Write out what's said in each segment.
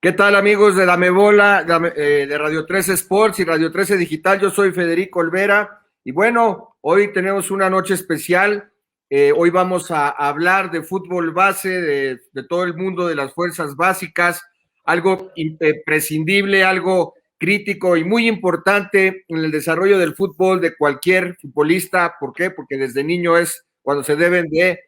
¿Qué tal, amigos de Dame Bola, de Radio 13 Sports y Radio 13 Digital? Yo soy Federico Olvera y bueno, hoy tenemos una noche especial. Hoy vamos a hablar de fútbol base, de todo el mundo de las fuerzas básicas, algo imprescindible, algo crítico y muy importante en el desarrollo del fútbol de cualquier futbolista. ¿Por qué? Porque desde niño es cuando se deben de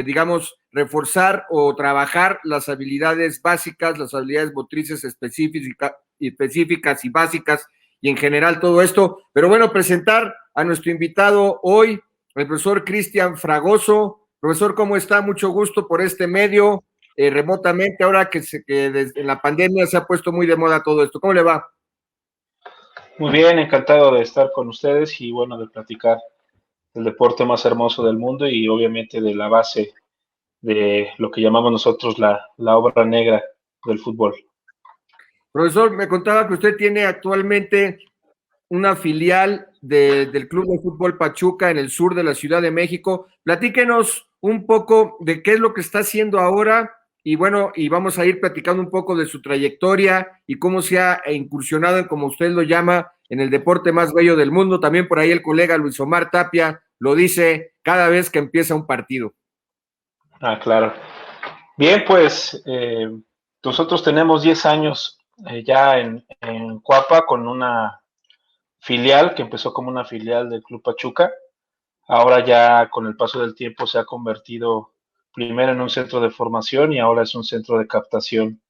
digamos, reforzar o trabajar las habilidades básicas, las habilidades motrices específicas y básicas, y en general todo esto. Pero bueno, presentar a nuestro invitado hoy, el profesor Cristian Fragoso. Profesor, ¿cómo está? Mucho gusto por este medio, remotamente, ahora que desde la pandemia se ha puesto muy de moda todo esto. ¿Cómo le va? Muy bien, encantado de estar con ustedes y bueno, de platicar del deporte más hermoso del mundo y obviamente de la base de lo que llamamos nosotros la obra negra del fútbol. Profesor, me contaba que usted tiene actualmente una filial del Club de Fútbol Pachuca en el sur de la Ciudad de México. Platíquenos un poco de qué es lo que está haciendo ahora y bueno, y vamos a ir platicando un poco de su trayectoria y cómo se ha incursionado en, como usted lo llama, en el deporte más bello del mundo. También por ahí el colega Luis Omar Tapia lo dice cada vez que empieza un partido. Ah, claro. Bien, pues nosotros tenemos 10 años ya en Cuapa con una filial que empezó como una filial del Club Pachuca. Ahora ya con el paso del tiempo se ha convertido primero en un centro de formación y ahora es un centro de captación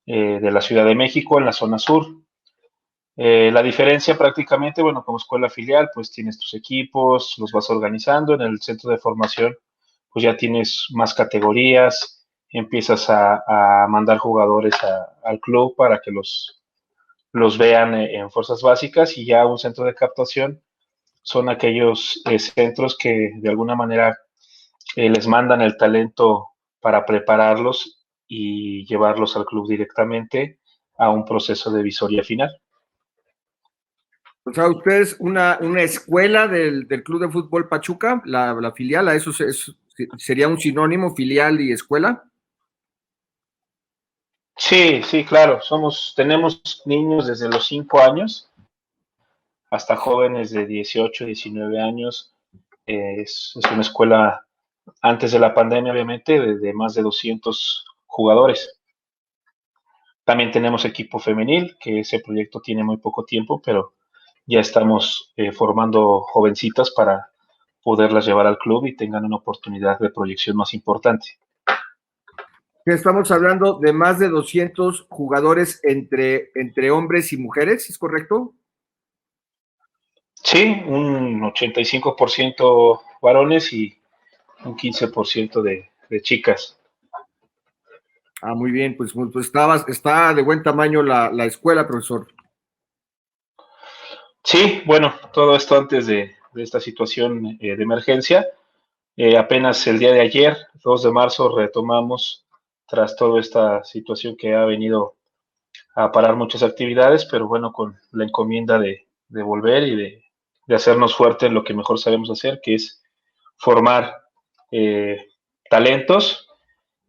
de la Ciudad de México en la zona sur. La diferencia prácticamente, bueno, como escuela filial, pues tienes tus equipos, los vas organizando. En el centro de formación, pues ya tienes más categorías, empiezas a mandar jugadores al club para que los vean en fuerzas básicas y ya un centro de captación son aquellos centros que de alguna manera les mandan el talento para prepararlos y llevarlos al club directamente a un proceso de visoría final. O sea, usted es una escuela del Club de Fútbol Pachuca, la filial, a eso sería un sinónimo, filial y escuela. Sí, sí, claro. Tenemos niños desde los 5 años hasta jóvenes de 18, 19 años. Es una escuela antes de la pandemia, obviamente, de más de 200 jugadores. También tenemos equipo femenil, que ese proyecto tiene muy poco tiempo, pero ya estamos formando jovencitas para poderlas llevar al club y tengan una oportunidad de proyección más importante. Estamos hablando de más de 200 jugadores entre hombres y mujeres, ¿es correcto? Sí, un 85% varones y un 15% de chicas. Ah, muy bien, pues está de buen tamaño la escuela, profesor. Sí, bueno, todo esto antes de esta situación de emergencia. Apenas el día de ayer, 2 de marzo, retomamos tras toda esta situación que ha venido a parar muchas actividades, pero bueno, con la encomienda de volver y de hacernos fuerte en lo que mejor sabemos hacer, que es formar eh, talentos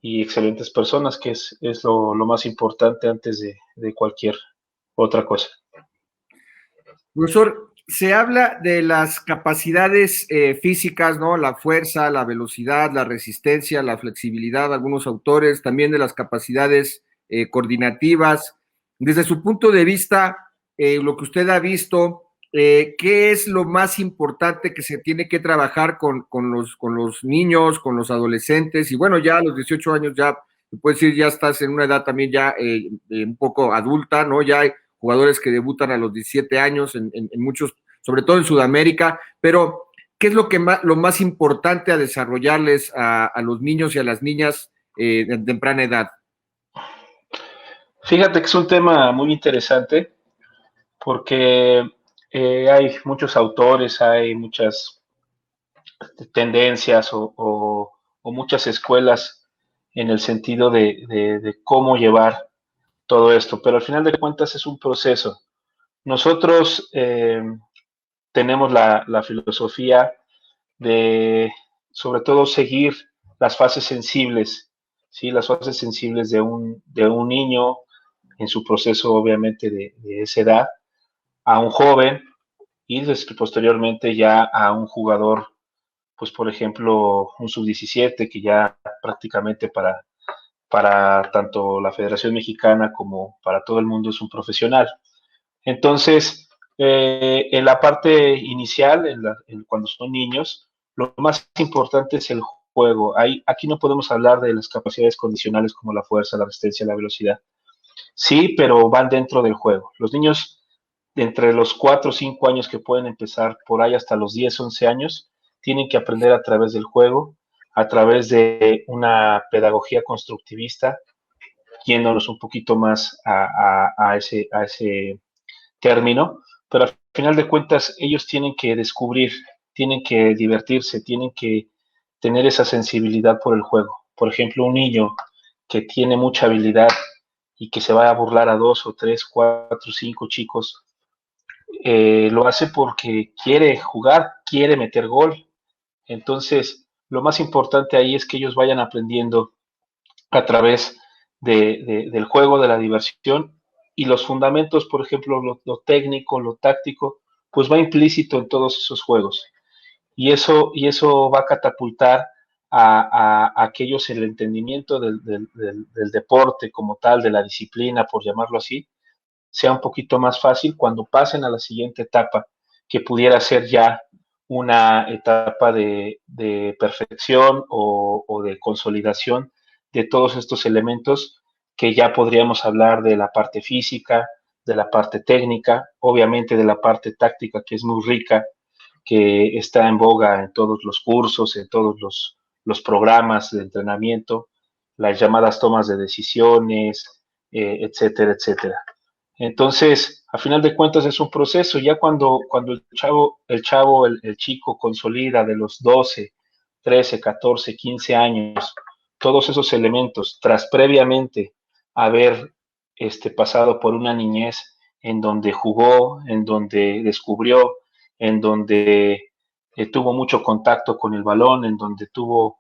y excelentes personas, que es lo más importante antes de cualquier otra cosa. Profesor, se habla de las capacidades físicas, ¿no? La fuerza, la velocidad, la resistencia, la flexibilidad, algunos autores, también de las capacidades coordinativas. Desde su punto de vista, lo que usted ha visto, ¿qué es lo más importante que se tiene que trabajar con los niños, con los adolescentes? Y bueno, ya a los 18 años ya, se puede decir, ya estás en una edad también ya un poco adulta, ¿no? Ya hay jugadores que debutan a los 17 años en muchos, sobre todo en Sudamérica, pero ¿qué es lo más importante a desarrollarles a los niños y a las niñas de temprana edad? Fíjate que es un tema muy interesante porque hay muchos autores, hay muchas tendencias o muchas escuelas en el sentido de cómo llevar todo esto, pero al final de cuentas es un proceso. Nosotros tenemos la filosofía de, sobre todo, seguir las fases sensibles ¿sí? Las fases sensibles de un niño en su proceso, obviamente, de esa edad, a un joven y posteriormente ya a un jugador, pues por ejemplo, un sub-17 que ya prácticamente para tanto la Federación Mexicana como para todo el mundo es un profesional. Entonces, en la parte inicial, cuando son niños, lo más importante es el juego. Aquí no podemos hablar de las capacidades condicionales como la fuerza, la resistencia, la velocidad. Sí, pero van dentro del juego. Los niños de entre los 4 o 5 años que pueden empezar por ahí hasta los 10, 11 años, tienen que aprender a través del juego, a través de una pedagogía constructivista, yéndonos un poquito más a ese término, pero al final de cuentas ellos tienen que descubrir, tienen que divertirse, tienen que tener esa sensibilidad por el juego. Por ejemplo, un niño que tiene mucha habilidad y que se va a burlar a 2 o 3, 4, 5 chicos, lo hace porque quiere jugar, quiere meter gol. Entonces, lo más importante ahí es que ellos vayan aprendiendo a través del juego, de la diversión y los fundamentos, por ejemplo, lo técnico, lo táctico, pues va implícito en todos esos juegos. Y eso va a catapultar a aquellos el entendimiento del deporte como tal, de la disciplina, por llamarlo así, sea un poquito más fácil cuando pasen a la siguiente etapa, que pudiera ser ya una etapa de perfección o de consolidación de todos estos elementos que ya podríamos hablar de la parte física, de la parte técnica, obviamente de la parte táctica que es muy rica, que está en boga en todos los cursos, en todos los programas de entrenamiento, las llamadas tomas de decisiones, etcétera, etcétera. Entonces, a final de cuentas es un proceso, ya cuando el chico consolida de los 12, 13, 14, 15 años, todos esos elementos, tras previamente haber pasado por una niñez en donde jugó, en donde descubrió, en donde tuvo mucho contacto con el balón, en donde tuvo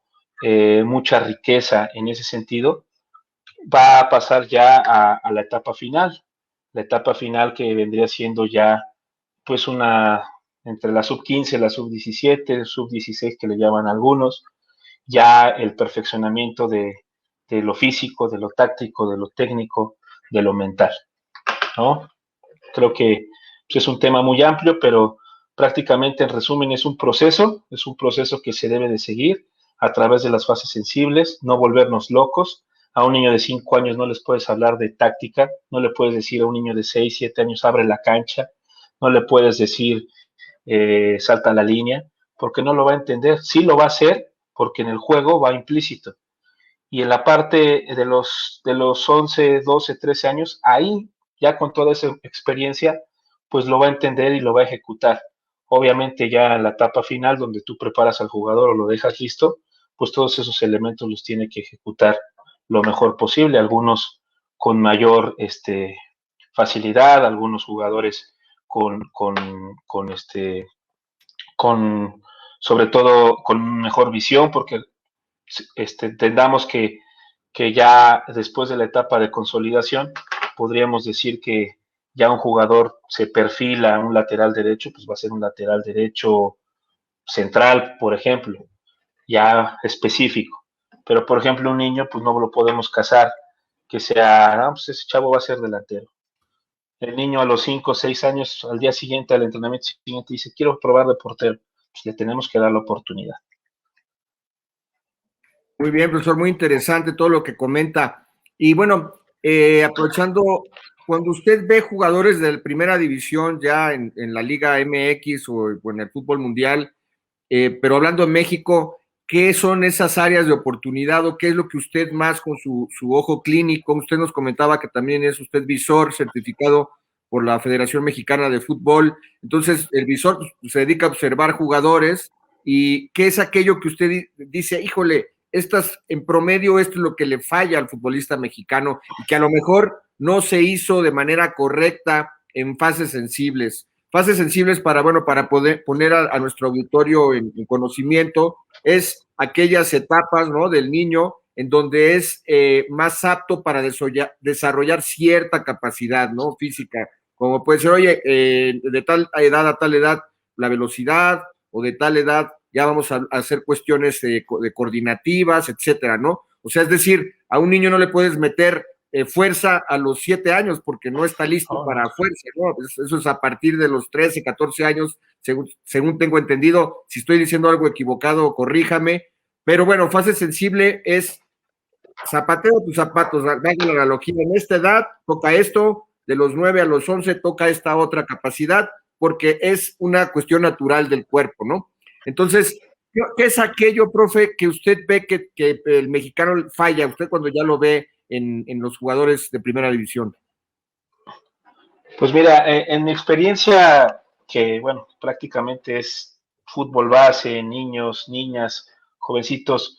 mucha riqueza en ese sentido, va a pasar ya a la etapa final que vendría siendo ya pues entre la sub 15, la sub 17, sub 16 que le llaman algunos, ya el perfeccionamiento de lo físico, de lo táctico, de lo técnico, de lo mental, ¿no? Creo que pues, es un tema muy amplio, pero prácticamente en resumen es un proceso que se debe de seguir a través de las fases sensibles, no volvernos locos. A un niño de 5 años no les puedes hablar de táctica, no le puedes decir a un niño de 6, 7 años abre la cancha, no le puedes decir salta la línea, porque no lo va a entender. Sí lo va a hacer porque en el juego va implícito. Y en la parte de los 11, 12, 13 años, ahí ya con toda esa experiencia, pues lo va a entender y lo va a ejecutar. Obviamente ya en la etapa final, donde tú preparas al jugador o lo dejas listo, pues todos esos elementos los tiene que ejecutar lo mejor posible, algunos con mayor facilidad, algunos jugadores con sobre todo con mejor visión, porque entendamos que ya después de la etapa de consolidación, podríamos decir que ya un jugador se perfila a un lateral derecho, pues va a ser un lateral derecho central, por ejemplo, ya específico. Pero, por ejemplo, un niño, pues no lo podemos casar, que sea, no, pues ese chavo va a ser delantero. El niño a los 5 o 6 años, al día siguiente, al entrenamiento siguiente, dice, quiero probar de portero. Pues le tenemos que dar la oportunidad. Muy bien, profesor, muy interesante todo lo que comenta. Y bueno, aprovechando, cuando usted ve jugadores de primera división ya en la Liga MX o en el fútbol mundial, pero hablando de México, ¿qué son esas áreas de oportunidad o qué es lo que usted más con su ojo clínico? Usted nos comentaba que también es usted visor certificado por la Federación Mexicana de Fútbol. Entonces, el visor se dedica a observar jugadores y qué es aquello que usted dice, híjole, en promedio esto es lo que le falla al futbolista mexicano y que a lo mejor no se hizo de manera correcta en fases sensibles. Fases sensibles para poder poner a nuestro auditorio en conocimiento, es aquellas etapas, ¿no?, del niño en donde es más apto para desarrollar cierta capacidad, ¿no? Física, como puede ser, oye, de tal edad a tal edad la velocidad, o de tal edad ya vamos a hacer cuestiones de coordinativas, etcétera, ¿no? O sea, es decir, a un niño no le puedes meter fuerza a los 7 años porque no está listo para fuerza, ¿no? Eso es a partir de los 13, 14 años, según tengo entendido. Si estoy diciendo algo equivocado, corríjame. Pero bueno, fase sensible es zapateo tus zapatos, dale la analogía. En esta edad toca esto, de los 9 a los 11 toca esta otra capacidad, porque es una cuestión natural del cuerpo, ¿no? Entonces, ¿qué es aquello, profe, que usted ve que el mexicano falla, usted cuando ya lo ve en los jugadores de primera división? Pues mira, en mi experiencia, que bueno, prácticamente es fútbol base, niños, niñas, jovencitos,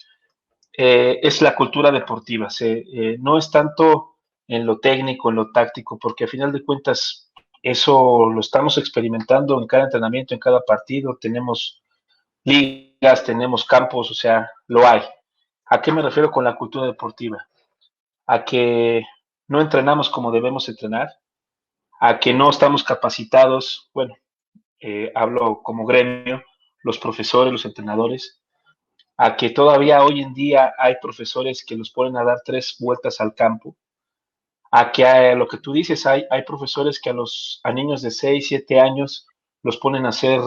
es la cultura deportiva. No es tanto en lo técnico, en lo táctico, porque a final de cuentas eso lo estamos experimentando en cada entrenamiento, en cada partido. Tenemos ligas, tenemos campos, o sea, lo hay. ¿A qué me refiero con la cultura deportiva? A que no entrenamos como debemos entrenar, a que no estamos capacitados, bueno, hablo como gremio, los profesores, los entrenadores, a que todavía hoy en día hay profesores que los ponen a dar 3 vueltas al campo, a que lo que tú dices, hay profesores que a niños de 6 7 años los ponen a hacer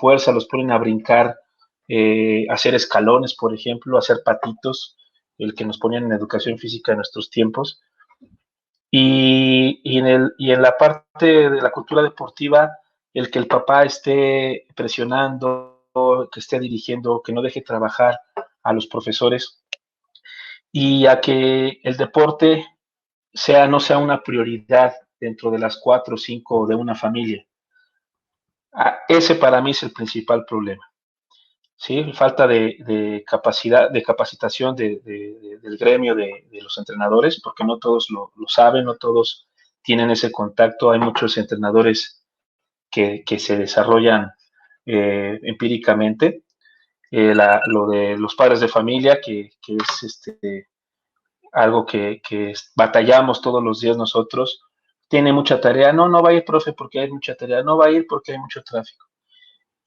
fuerza, los ponen a brincar, hacer escalones, por ejemplo, hacer patitos, el que nos ponían en educación física en nuestros tiempos. Y en la parte de la cultura deportiva, el que el papá esté presionando, que esté dirigiendo, que no deje trabajar a los profesores y a que el deporte no sea una prioridad dentro de las 4 o 5 de una familia. Ese para mí es el principal problema. ¿Sí? Falta de capacidad, de capacitación del gremio de los entrenadores, porque no todos lo saben, no todos tienen ese contacto. Hay muchos entrenadores que se desarrollan empíricamente. Lo de los padres de familia, que es algo que batallamos todos los días nosotros. Tiene mucha tarea. No, no va a ir, profe, porque hay mucha tarea. No va a ir porque hay mucho tráfico.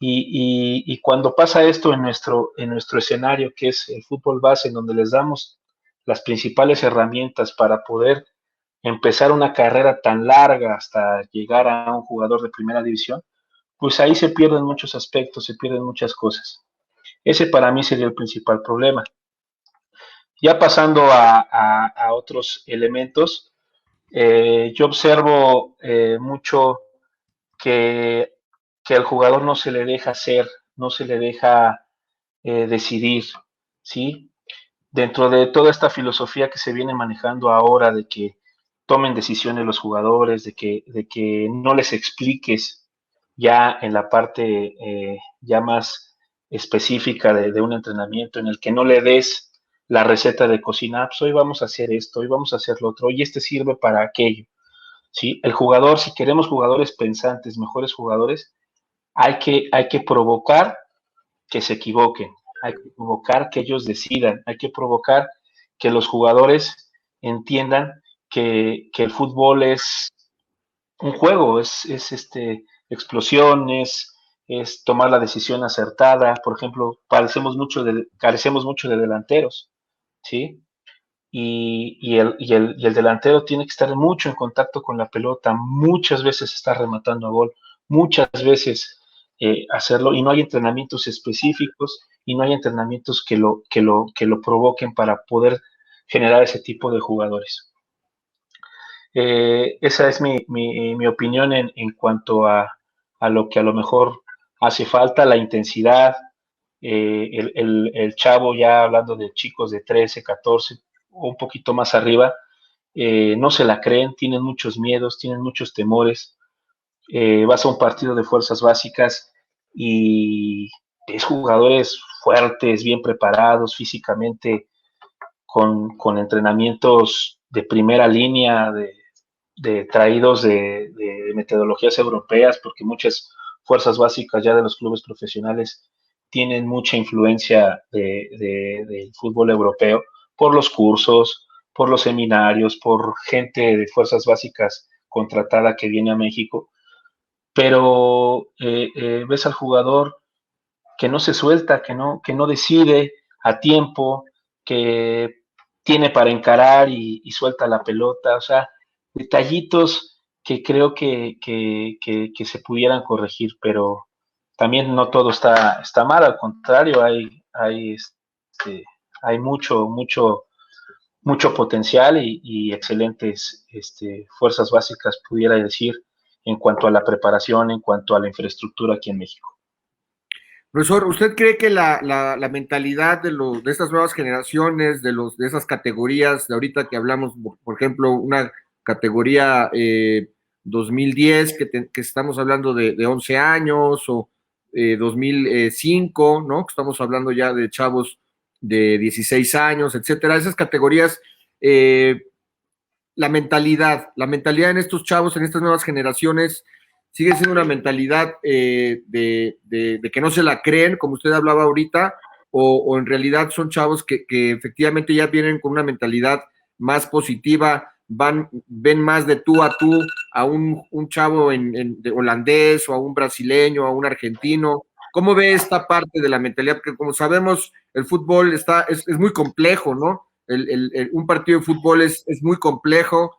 Y cuando pasa esto en nuestro escenario, que es el fútbol base, en donde les damos las principales herramientas para poder empezar una carrera tan larga hasta llegar a un jugador de primera división, pues ahí se pierden muchos aspectos, se pierden muchas cosas. Ese para mí sería el principal problema. Ya pasando a otros elementos, yo observo mucho que, que al jugador no se le deja hacer, no se le deja decidir, ¿sí? Dentro de toda esta filosofía que se viene manejando ahora de que tomen decisiones los jugadores, de que no les expliques ya en la parte ya más específica de un entrenamiento, en el que no le des la receta de cocina, pues hoy vamos a hacer esto, hoy vamos a hacer lo otro, y este sirve para aquello, ¿sí? El jugador, si queremos jugadores pensantes, mejores jugadores, hay que provocar que se equivoquen, hay que provocar que ellos decidan, hay que provocar que los jugadores entiendan que el fútbol es un juego, explosiones, es tomar la decisión acertada. Por ejemplo, carecemos mucho de delanteros, ¿sí? Y el delantero tiene que estar mucho en contacto con la pelota, muchas veces está rematando a gol, muchas veces hacerlo, y no hay entrenamientos específicos y no hay entrenamientos que lo provoquen para poder generar ese tipo de jugadores. Esa es mi opinión en cuanto a lo que a lo mejor hace falta, la intensidad, el chavo, ya hablando de chicos de 13, 14 o un poquito más arriba, no se la creen, tienen muchos miedos, tienen muchos temores. Vas a un partido de fuerzas básicas y es jugadores fuertes, bien preparados físicamente, con entrenamientos de primera línea, traídos de metodologías europeas, porque muchas fuerzas básicas ya de los clubes profesionales tienen mucha influencia del fútbol europeo, por los cursos, por los seminarios, por gente de fuerzas básicas contratada que viene a México, pero ves al jugador que no se suelta, que no decide a tiempo, que tiene para encarar y suelta la pelota, o sea, detallitos que creo que se pudieran corregir, pero también no todo está mal, al contrario, hay mucho potencial y excelentes fuerzas básicas, pudiera decir, en cuanto a la preparación, en cuanto a la infraestructura aquí en México. Profesor, ¿usted cree que la mentalidad de estas nuevas generaciones, de esas categorías, de ahorita que hablamos, por ejemplo, una categoría 2010, que estamos hablando de 11 años, o 2005, ¿no? Que estamos hablando ya de chavos de 16 años, etcétera, esas categorías, la mentalidad en estos chavos, en estas nuevas generaciones, sigue siendo una mentalidad de que no se la creen, como usted hablaba ahorita, o en realidad son chavos que efectivamente ya vienen con una mentalidad más positiva, ven más de tú a tú a un chavo de holandés, o a un brasileño, a un argentino. ¿Cómo ve esta parte de la mentalidad? Porque como sabemos, el fútbol es muy complejo, ¿no? Un partido de fútbol es muy complejo,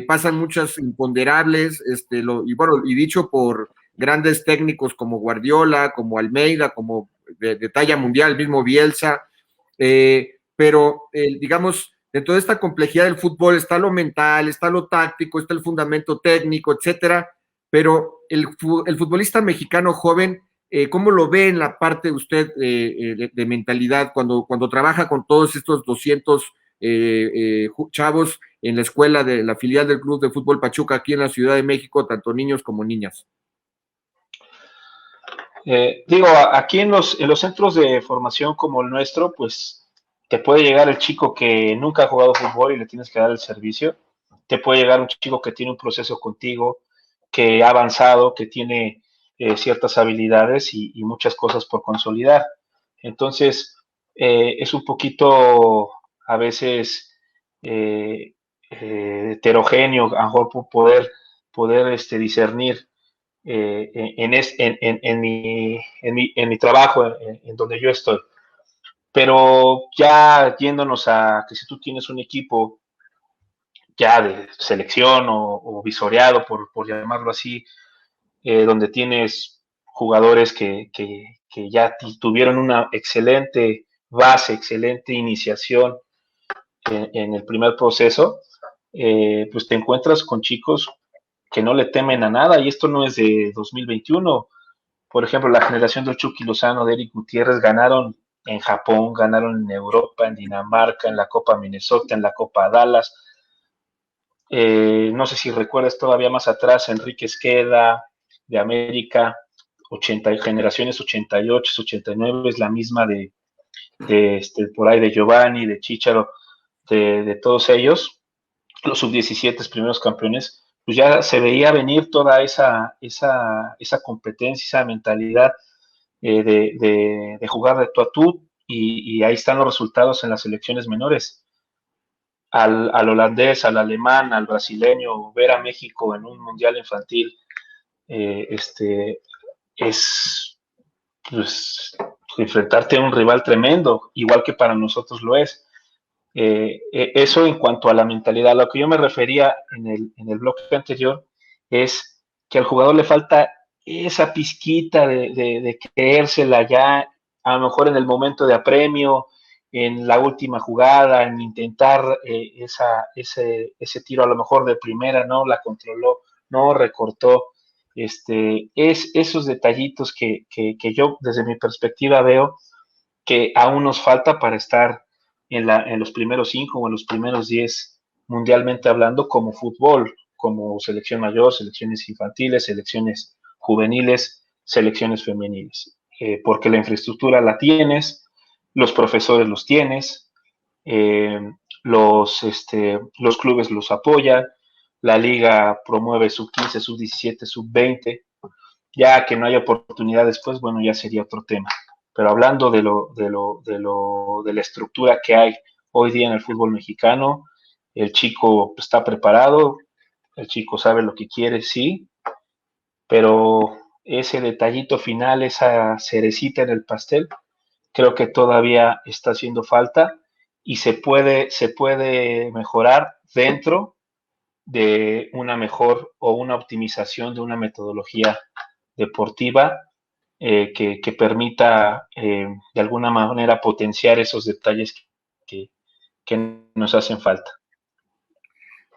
pasan muchas imponderables, y dicho por grandes técnicos como Guardiola, como Almeida, como de talla mundial, el mismo Bielsa, pero digamos, dentro de esta complejidad del fútbol está lo mental, está lo táctico, está el fundamento técnico, etcétera, pero el futbolista mexicano joven, ¿cómo lo ve en la parte de usted de mentalidad cuando trabaja con todos estos 200 chavos en la escuela de la filial del Club de Fútbol Pachuca aquí en la Ciudad de México, tanto niños como niñas? Aquí en los centros de formación como el nuestro, pues te puede llegar el chico que nunca ha jugado fútbol y le tienes que dar el servicio. Te puede llegar un chico que tiene un proceso contigo, que ha avanzado, que tiene ciertas habilidades y muchas cosas por consolidar. Entonces, es un poquito a veces heterogéneo, a lo mejor poder discernir en mi trabajo, en donde yo estoy. Pero ya yéndonos a que si tú tienes un equipo ya de selección o visoreado, por llamarlo así, donde tienes jugadores que ya tuvieron una excelente base, excelente iniciación en el primer proceso, pues te encuentras con chicos que no le temen a nada, y esto no es de 2021. Por ejemplo, la generación del Chucky Lozano, de Eric Gutiérrez, ganaron en Japón, ganaron en Europa, en Dinamarca, en la Copa Minnesota, en la Copa Dallas. No sé si recuerdas todavía más atrás, Enrique Esqueda, de América, generaciones 88, 89, es la misma por ahí de Giovanni, de Chicharo, de todos ellos, los sub-17 primeros campeones, pues ya se veía venir toda esa competencia, esa mentalidad de jugar de tú a tú, y ahí están los resultados en las selecciones menores. Al holandés, al alemán, al brasileño, ver a México en un mundial infantil, es pues, enfrentarte a un rival tremendo, igual que para nosotros lo es. Eso en cuanto a la mentalidad. Lo que yo me refería en el bloque anterior es que al jugador le falta esa pizquita de creérsela ya, a lo mejor en el momento de apremio, en la última jugada, en intentar ese tiro a lo mejor de primera, no la controló, no recortó. Es esos detallitos que yo desde mi perspectiva veo que aún nos falta para estar en los primeros 5 o en los primeros 10 mundialmente hablando, como fútbol, como selección mayor, selecciones infantiles, selecciones juveniles, selecciones femeniles. Porque la infraestructura la tienes, los profesores los tienes, eh, los clubes los apoyan, la liga promueve sub 15, sub 17, sub 20. Ya que no haya oportunidad después, bueno, ya sería otro tema. Pero hablando de la estructura que hay hoy día en el fútbol mexicano. El chico está preparado, el chico sabe lo que quiere, sí, pero ese detallito final, esa cerecita en el pastel, creo que todavía está haciendo falta y se puede mejorar dentro de una mejor o una optimización de una metodología deportiva que permita de alguna manera potenciar esos detalles que, que nos hacen falta.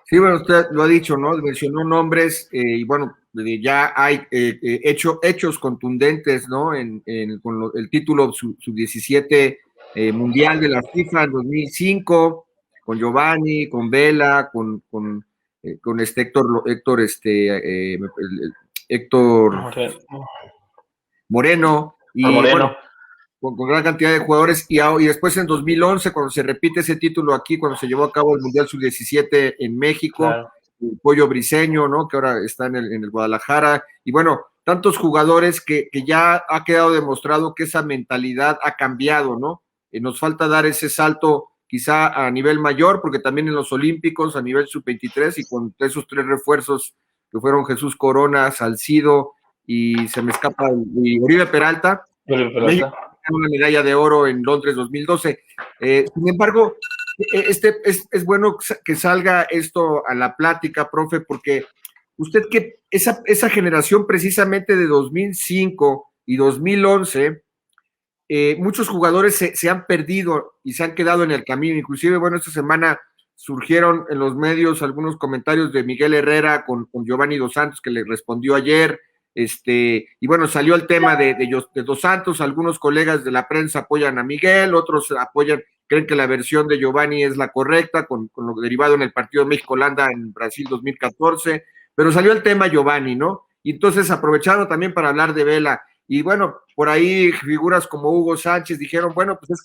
Sí, bueno, usted lo ha dicho, ¿no? Mencionó nombres y bueno, ya hay hechos contundentes, ¿no? Con el título sub-17 mundial de la FIFA en 2005, con Giovanni, con Vela, con este Héctor Moreno, y bueno, Moreno, con gran cantidad de jugadores, y después en 2011, cuando se repite ese título aquí, cuando se llevó a cabo el Mundial Sub-17 en México, claro. el Pollo Briseño, ¿no? Que ahora está en el Guadalajara, y bueno, tantos jugadores que ya ha quedado demostrado que esa mentalidad ha cambiado, ¿no? Nos falta dar ese salto quizá a nivel mayor, porque también en los Olímpicos, a nivel Sub-23, y con esos 3 refuerzos que fueron Jesús Corona, Salcido, y se me escapa, y Oribe Peralta, México una medalla de oro en Londres 2012. Sin embargo, es bueno que salga esto a la plática, profe, porque usted que esa generación precisamente de 2005 y 2011, muchos jugadores se han perdido y se han quedado en el camino. Inclusive, bueno, esta semana surgieron en los medios algunos comentarios de Miguel Herrera con Giovanni Dos Santos, que le respondió ayer. Y bueno, salió el tema de Dos Santos. Algunos colegas de la prensa apoyan a Miguel, otros creen que la versión de Giovanni es la correcta, con lo derivado en el partido México-Holanda en Brasil 2014. Pero salió el tema Giovanni, ¿no? Y entonces aprovecharon también para hablar de Vela. Y bueno, por ahí figuras como Hugo Sánchez dijeron, bueno, pues es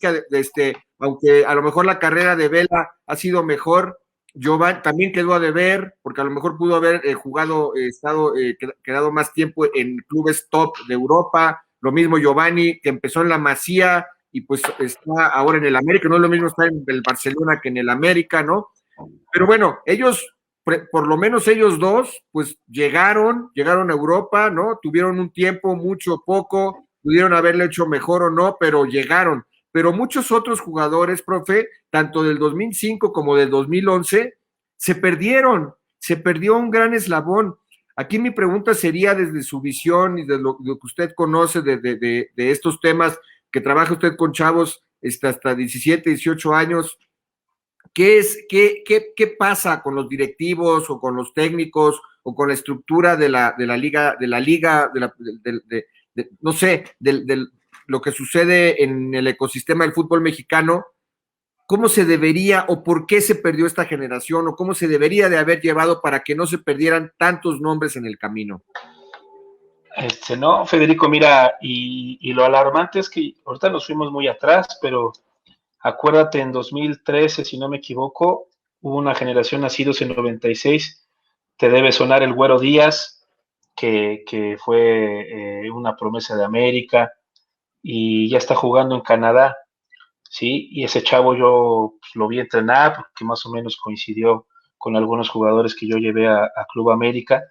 que aunque a lo mejor la carrera de Vela ha sido mejor, Giovanni también quedó a deber, porque a lo mejor pudo haber quedado más tiempo en clubes top de Europa. Lo mismo Giovanni, que empezó en la Masía y pues está ahora en el América. No es lo mismo estar en el Barcelona que en el América, ¿no? Pero bueno, ellos, por lo menos ellos dos, pues llegaron a Europa, ¿no? Tuvieron un tiempo, mucho o poco, pudieron haberlo hecho mejor o no, pero llegaron. Pero muchos otros jugadores, profe, tanto del 2005 como del 2011, se perdió un gran eslabón. Aquí mi pregunta sería desde su visión y de lo que usted conoce de estos temas, que trabaja usted con chavos hasta 17, 18 años. ¿Qué pasa con los directivos o con los técnicos o con la estructura de la liga, no sé, lo que sucede en el ecosistema del fútbol mexicano? ¿Cómo se debería o por qué se perdió esta generación o cómo se debería de haber llevado para que no se perdieran tantos nombres en el camino? No, Federico, mira, y lo alarmante es que ahorita nos fuimos muy atrás, pero acuérdate, en 2013, si no me equivoco, hubo una generación nacidos en 96, te debe sonar el Güero Díaz, que fue una promesa de América y ya está jugando en Canadá, ¿sí? Y ese chavo yo pues, lo vi entrenar, porque más o menos coincidió con algunos jugadores que yo llevé a Club América,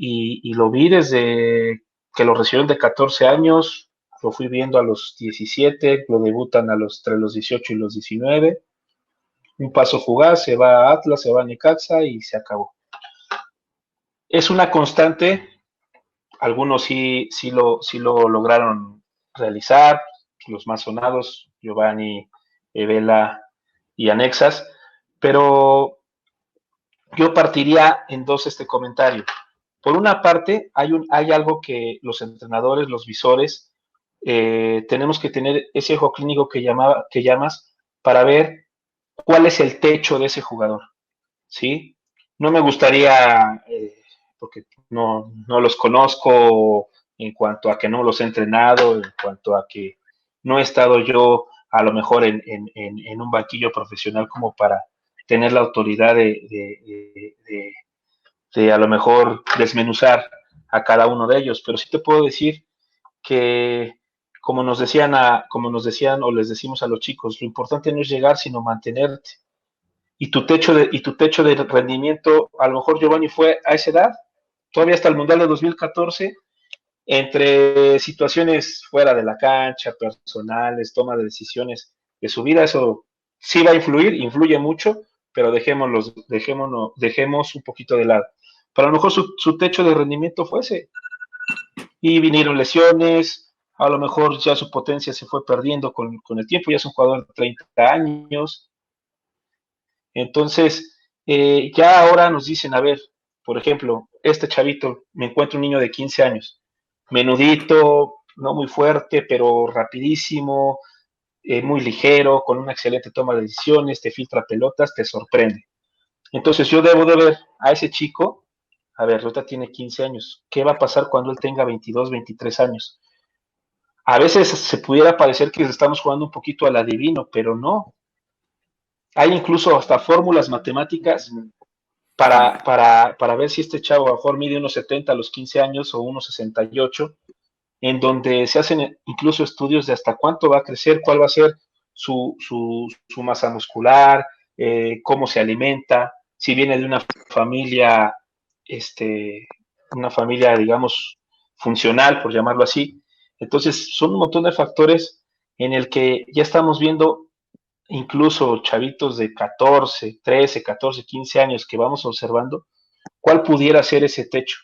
y lo vi desde que lo recibieron de 14 años, lo fui viendo a los 17, lo debutan entre los 18 y los 19, un paso fugaz, se va a Atlas, se va a Necaxa y se acabó. Es una constante, algunos sí lo lograron realizar, los más sonados, Giovanni, Vela y Anexas, pero yo partiría en dos este comentario. Por una parte, hay algo que los entrenadores, los visores, tenemos que tener ese ojo clínico que llamas para ver cuál es el techo de ese jugador, ¿sí? No me gustaría, porque no los conozco en cuanto a que no los he entrenado, en cuanto a que no he estado yo a lo mejor en un banquillo profesional como para tener la autoridad de a lo mejor desmenuzar a cada uno de ellos, pero sí te puedo decir que como nos decían o les decimos a los chicos, lo importante no es llegar, sino mantenerte. Y tu techo de rendimiento, a lo mejor Giovanni fue a esa edad, todavía hasta el Mundial de 2014, entre situaciones fuera de la cancha, personales, toma de decisiones de su vida, eso sí va a influir, influye mucho, pero dejemos un poquito de lado. Pero a lo mejor su techo de rendimiento fue ese, y vinieron lesiones, a lo mejor ya su potencia se fue perdiendo con el tiempo, ya es un jugador de 30 años, entonces ya ahora nos dicen, a ver, por ejemplo, este chavito, me encuentro un niño de 15 años, menudito, no muy fuerte, pero rapidísimo, muy ligero, con una excelente toma de decisiones, te filtra pelotas, te sorprende. Entonces yo debo de ver a ese chico, a ver, ahorita tiene 15 años, ¿qué va a pasar cuando él tenga 22, 23 años? A veces se pudiera parecer que estamos jugando un poquito al adivino, pero no. Hay incluso hasta fórmulas matemáticas para ver si este chavo a lo mejor mide unos 70 a los 15 años o unos 68, en donde se hacen incluso estudios de hasta cuánto va a crecer, cuál va a ser su masa muscular, cómo se alimenta, si viene de familia, una familia, digamos, funcional, por llamarlo así. Entonces, son un montón de factores en el que ya estamos viendo incluso chavitos de 14, 13, 14, 15 años que vamos observando, cuál pudiera ser ese techo,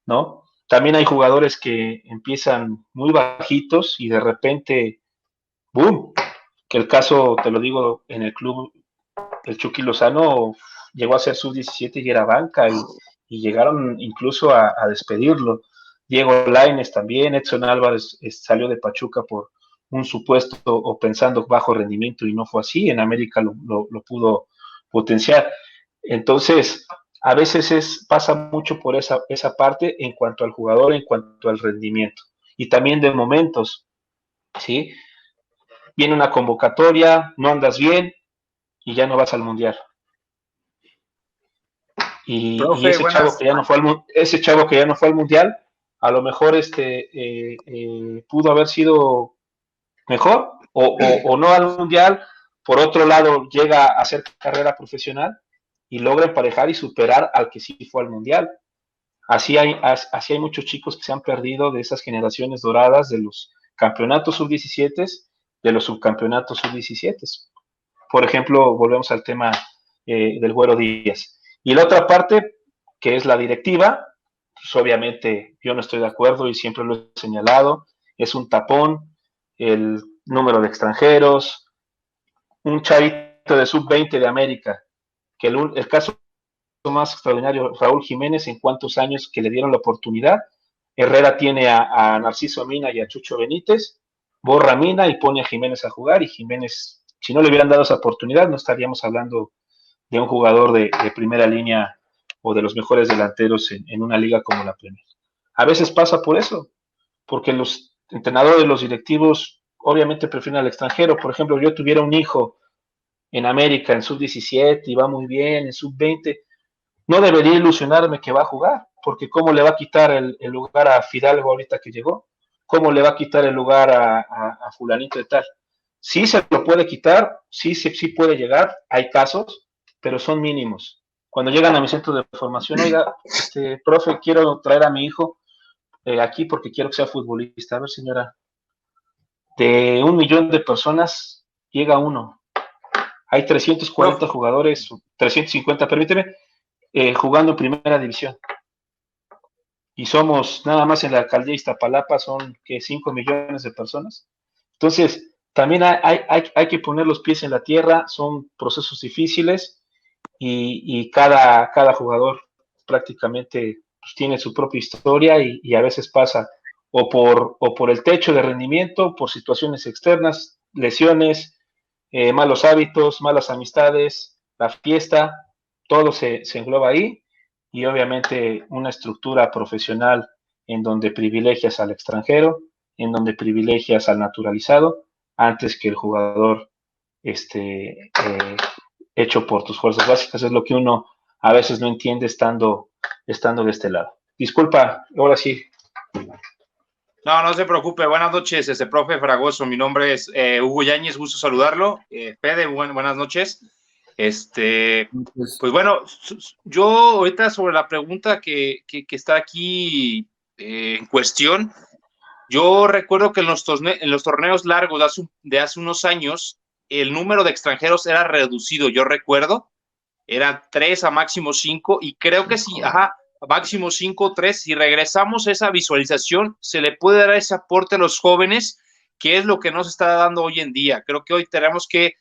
¿no? También hay jugadores que empiezan muy bajitos y de repente, ¡boom! Que el caso, te lo digo, en el club, el Chucky Lozano llegó a ser sub-17 y era banca y llegaron incluso a despedirlo. Diego Lainez también, Edson Álvarez salió de Pachuca por un supuesto o pensando bajo rendimiento y no fue así, en América lo pudo potenciar. Entonces, a veces pasa mucho por esa parte en cuanto al jugador, en cuanto al rendimiento y también de momentos, ¿sí? Viene una convocatoria, no andas bien y ya no vas al mundial. Y Profe, ese chavo buenas. que ya no fue ese chavo que ya no fue al mundial, a lo mejor pudo haber sido mejor o no al mundial. Por otro lado, llega a hacer carrera profesional y logra emparejar y superar al que sí fue al mundial. Así hay muchos chicos que se han perdido de esas generaciones doradas de los campeonatos sub-17, de los subcampeonatos sub-17. Por ejemplo, volvemos al tema del Güero Díaz. Y la otra parte, que es la directiva, pues obviamente yo no estoy de acuerdo y siempre lo he señalado, es un tapón, el número de extranjeros, un chavito de sub-20 de América, que el caso más extraordinario, Raúl Jiménez, en cuántos años que le dieron la oportunidad. Herrera tiene a Narciso Mina y a Chucho Benítez, borra Mina y pone a Jiménez a jugar, y Jiménez, si no le hubieran dado esa oportunidad, no estaríamos hablando de un jugador de primera línea o de los mejores delanteros en una liga como la Premier. A veces pasa por eso, porque los entrenadores, los directivos, obviamente prefieren al extranjero. Por ejemplo, yo tuviera un hijo en América en sub-17 y va muy bien, en sub-20, no debería ilusionarme que va a jugar, porque ¿cómo le va a quitar el lugar a Fidalgo ahorita que llegó? ¿Cómo le va a quitar el lugar a fulanito de tal? Sí se lo puede quitar, sí puede llegar, hay casos, pero son mínimos. Cuando llegan a mi centro de formación, oiga, profe, quiero traer a mi hijo aquí porque quiero que sea futbolista. A ver, señora, de 1 millón de personas llega uno. Hay 340 jugadores, 350, permíteme, jugando en primera división. Y somos, nada más en la alcaldía de Iztapalapa, son que 5 millones de personas. Entonces, también hay que poner los pies en la tierra, son procesos difíciles y cada jugador prácticamente pues, tiene su propia historia y a veces pasa o por el techo de rendimiento, por situaciones externas, lesiones, malos hábitos, malas amistades, la fiesta, todo se engloba ahí y obviamente una estructura profesional en donde privilegias al extranjero, en donde privilegias al naturalizado, antes que el jugador hecho por tus fuerzas básicas, es lo que uno a veces no entiende estando de este lado. Disculpa, ahora sí. No, no se preocupe. Buenas noches, profe Fragoso. Mi nombre es Hugo Yáñez, gusto saludarlo. Fede, buenas noches. Pues, Pues bueno, yo ahorita sobre la pregunta que está aquí en cuestión, yo recuerdo que en los torneos largos de hace unos años, el número de extranjeros era reducido, yo recuerdo, eran 3 a máximo 5, y creo que sí, máximo 5 o 3, si regresamos a esa visualización, se le puede dar ese aporte a los jóvenes, que es lo que nos está dando hoy en día. Creo que hoy tenemos que,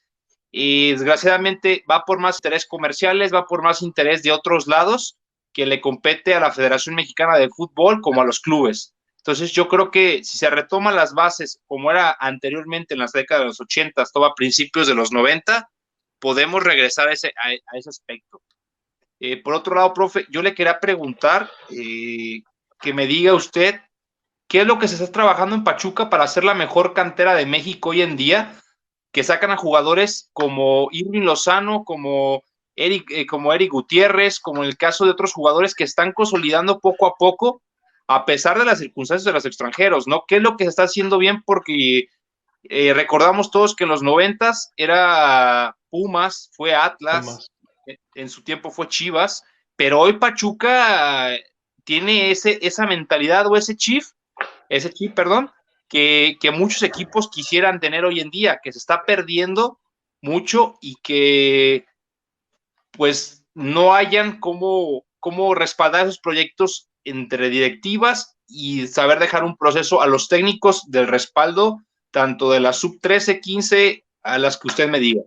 desgraciadamente, va por más interés comerciales, va por más interés de otros lados, que le compete a la Federación Mexicana de Fútbol como a los clubes. Entonces yo creo que si se retoman las bases como era anteriormente en las décadas de los 80, todo a principios de los 90, podemos regresar a ese aspecto. Por otro lado, profe, yo le quería preguntar que me diga usted qué es lo que se está trabajando en Pachuca para hacer la mejor cantera de México hoy en día, que sacan a jugadores como Irving Lozano, como Eric Gutiérrez, como en el caso de otros jugadores que están consolidando poco a poco, a pesar de las circunstancias de los extranjeros, ¿no? ¿Qué es lo que se está haciendo bien? Porque recordamos todos que en los 90s era Pumas, fue Atlas, en su tiempo fue Chivas, pero hoy Pachuca tiene esa mentalidad o ese chip, perdón, que muchos equipos quisieran tener hoy en día, que se está perdiendo mucho y que pues no hayan cómo respaldar esos proyectos entre directivas y saber dejar un proceso a los técnicos del respaldo, tanto de la sub-13, 15, a las que usted me diga.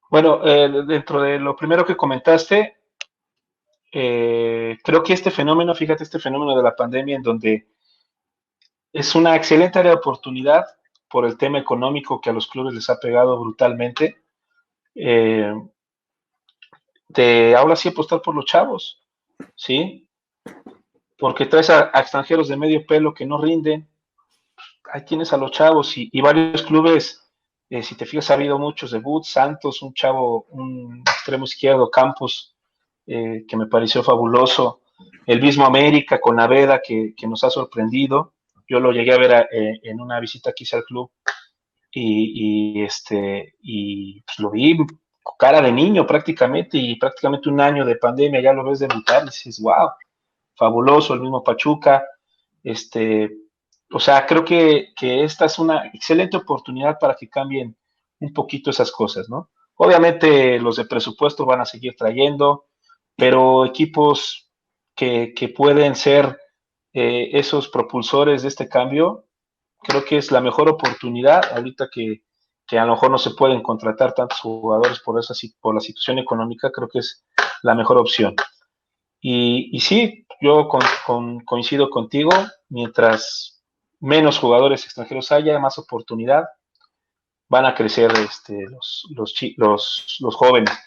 Bueno, dentro de lo primero que comentaste, creo que este fenómeno de la pandemia, en donde es una excelente área de oportunidad por el tema económico que a los clubes les ha pegado brutalmente, de ahora sí apostar por los chavos, ¿sí? Porque traes a extranjeros de medio pelo que no rinden, ahí tienes a los chavos y varios clubes, si te fijas, ha habido muchos debuts. Santos, un chavo, un extremo izquierdo, Campos, que me pareció fabuloso. El mismo América con Naveda, que nos ha sorprendido. Yo lo llegué a ver en una visita que hice al club y pues lo vi con cara de niño prácticamente, y prácticamente un año de pandemia ya lo ves debutar y dices, wow, fabuloso. El mismo Pachuca, o sea, creo que esta es una excelente oportunidad para que cambien un poquito esas cosas, ¿no? Obviamente los de presupuesto van a seguir trayendo, pero equipos que pueden ser esos propulsores de este cambio, creo que es la mejor oportunidad ahorita que a lo mejor no se pueden contratar tantos jugadores por la situación económica. Creo que es la mejor opción. Y sí, yo coincido contigo, mientras menos jugadores extranjeros haya, más oportunidad, van a crecer los jóvenes.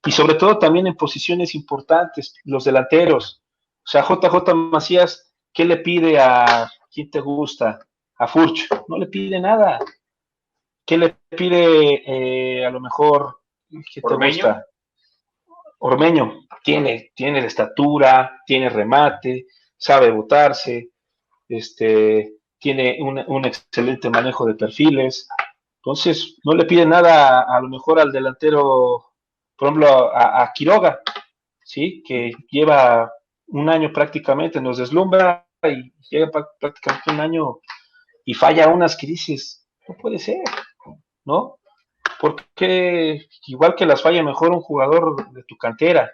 Y sobre todo también en posiciones importantes, los delanteros. O sea, JJ Macías, ¿qué le pide a quién te gusta? A Furch, no le pide nada. ¿Qué le pide a lo mejor, qué te gusta? Ormeño tiene la estatura, tiene remate, sabe botarse, tiene un excelente manejo de perfiles. Entonces, no le pide nada a lo mejor al delantero, por ejemplo, a Quiroga, ¿sí? Que lleva un año prácticamente, nos deslumbra y llega prácticamente un año y falla unas que dices, no puede ser, ¿no? Porque igual que las falla mejor un jugador de tu cantera.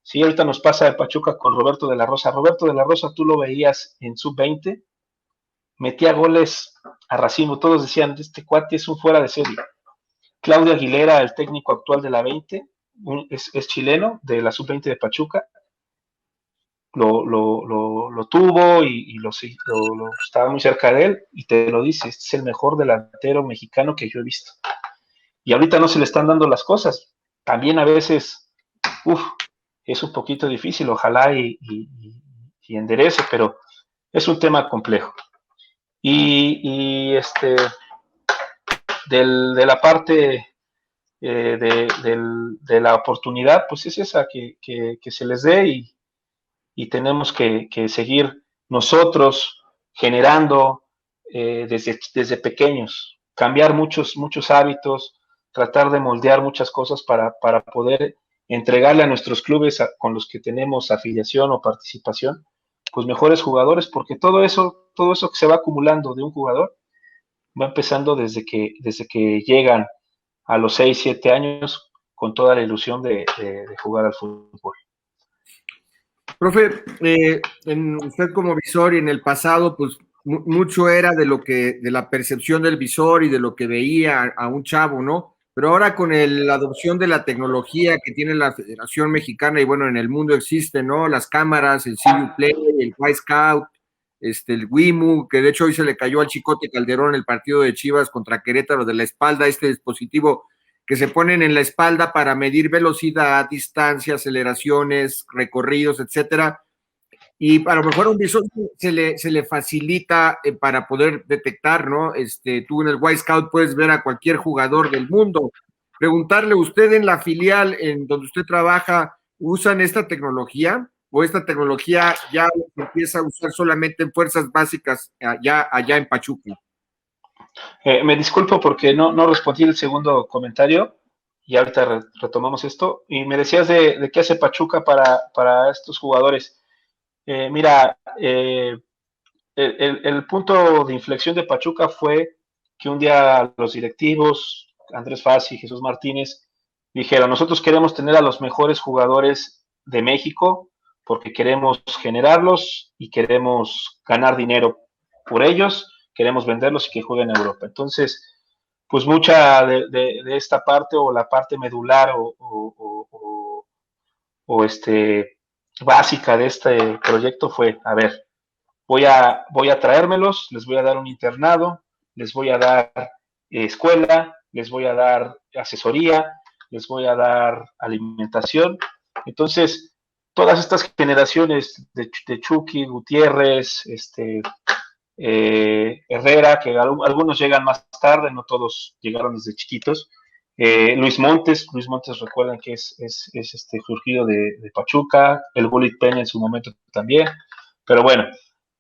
Sí, ahorita nos pasa de Pachuca con Roberto de la Rosa. Roberto de la Rosa, tú lo veías en sub-20, metía goles a racimo. Todos decían, este cuate es un fuera de serie. Claudio Aguilera, el técnico actual de la 20, es chileno, de la sub-20 de Pachuca. Lo tuvo y estaba muy cerca de él, y te lo dice, este es el mejor delantero mexicano que yo he visto. Y ahorita no se le están dando las cosas. También a veces, es un poquito difícil, ojalá y enderece, pero es un tema complejo. Y de la parte de la oportunidad, pues es esa, que se les dé, y tenemos que seguir nosotros generando desde pequeños, cambiar muchos hábitos, tratar de moldear muchas cosas para poder entregarle a nuestros clubes con los que tenemos afiliación o participación, pues mejores jugadores, porque todo eso que se va acumulando de un jugador va empezando desde que llegan a los 6, 7 años con toda la ilusión de jugar al fútbol. Profe, usted como visor y en el pasado, pues mucho era de la percepción del visor y de lo que veía a un chavo, ¿no? Pero ahora con la adopción de la tecnología que tiene la Federación Mexicana y bueno, en el mundo existe, ¿no? Las cámaras, el CU Play, el Y-Scout, el WIMU, que de hecho hoy se le cayó al Chicote Calderón en el partido de Chivas contra Querétaro de la espalda, este dispositivo que se ponen en la espalda para medir velocidad, distancia, aceleraciones, recorridos, etcétera. Y a lo mejor a un visor se le facilita para poder detectar, ¿no? Tú en el Y-Scout puedes ver a cualquier jugador del mundo. Preguntarle, ¿usted en la filial en donde usted trabaja usan esta tecnología? ¿O esta tecnología ya se empieza a usar solamente en fuerzas básicas allá en Pachuca? Me disculpo porque no respondí el segundo comentario y ahorita retomamos esto. Y me decías de qué hace Pachuca para estos jugadores. Mira, el punto de inflexión de Pachuca fue que un día los directivos, Andrés Fassi y Jesús Martínez, dijeron, nosotros queremos tener a los mejores jugadores de México porque queremos generarlos y queremos ganar dinero por ellos, queremos venderlos y que jueguen en Europa. Entonces, pues mucha de esta parte o la parte medular o básica de este proyecto fue, a ver, voy a traérmelos, les voy a dar un internado, les voy a dar escuela, les voy a dar asesoría, les voy a dar alimentación. Entonces, todas estas generaciones de Chucky, Gutiérrez, Herrera, que algunos llegan más tarde, no todos llegaron desde chiquitos. Luis Montes recuerden que es surgido de Pachuca, el Bullet Pen en su momento también, pero bueno,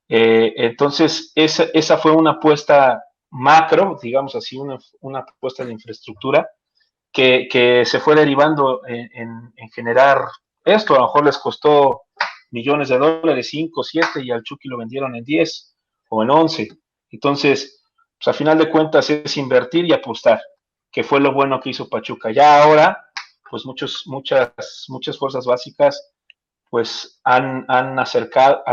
entonces esa fue una apuesta macro, digamos así, una apuesta de infraestructura que se fue derivando en generar esto. A lo mejor les costó millones de dólares, 5, 7, y al Chucky lo vendieron en 10 o en 11. Entonces, pues a final de cuentas es invertir y apostar, que fue lo bueno que hizo Pachuca. Ya ahora, pues muchas fuerzas básicas pues se han acercado,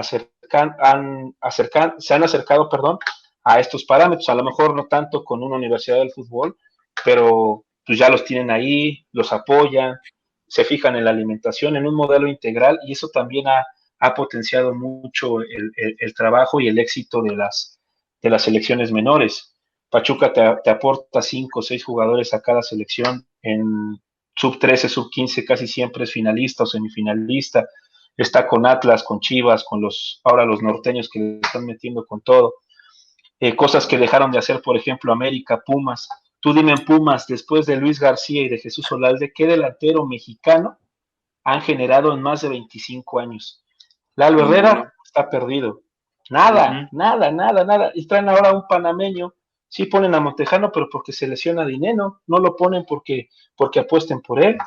perdón, a estos parámetros, a lo mejor no tanto con una universidad del fútbol, pero pues ya los tienen ahí, los apoyan, se fijan en la alimentación, en un modelo integral, y eso también ha potenciado mucho el trabajo y el éxito de las selecciones menores. Pachuca te aporta 5 o 6 jugadores a cada selección, en sub 13, sub 15 casi siempre es finalista o semifinalista. Está con Atlas, con Chivas, ahora los norteños que le están metiendo con todo. Cosas que dejaron de hacer, por ejemplo, América, Pumas. Tú dime en Pumas, después de Luis García y de Jesús Olalde, ¿qué delantero mexicano han generado en más de 25 años? Lalo Herrera está perdido. Nada. Y traen ahora un panameño. Sí ponen a Montejano, pero porque se lesiona dinero. No lo ponen porque apuesten por él.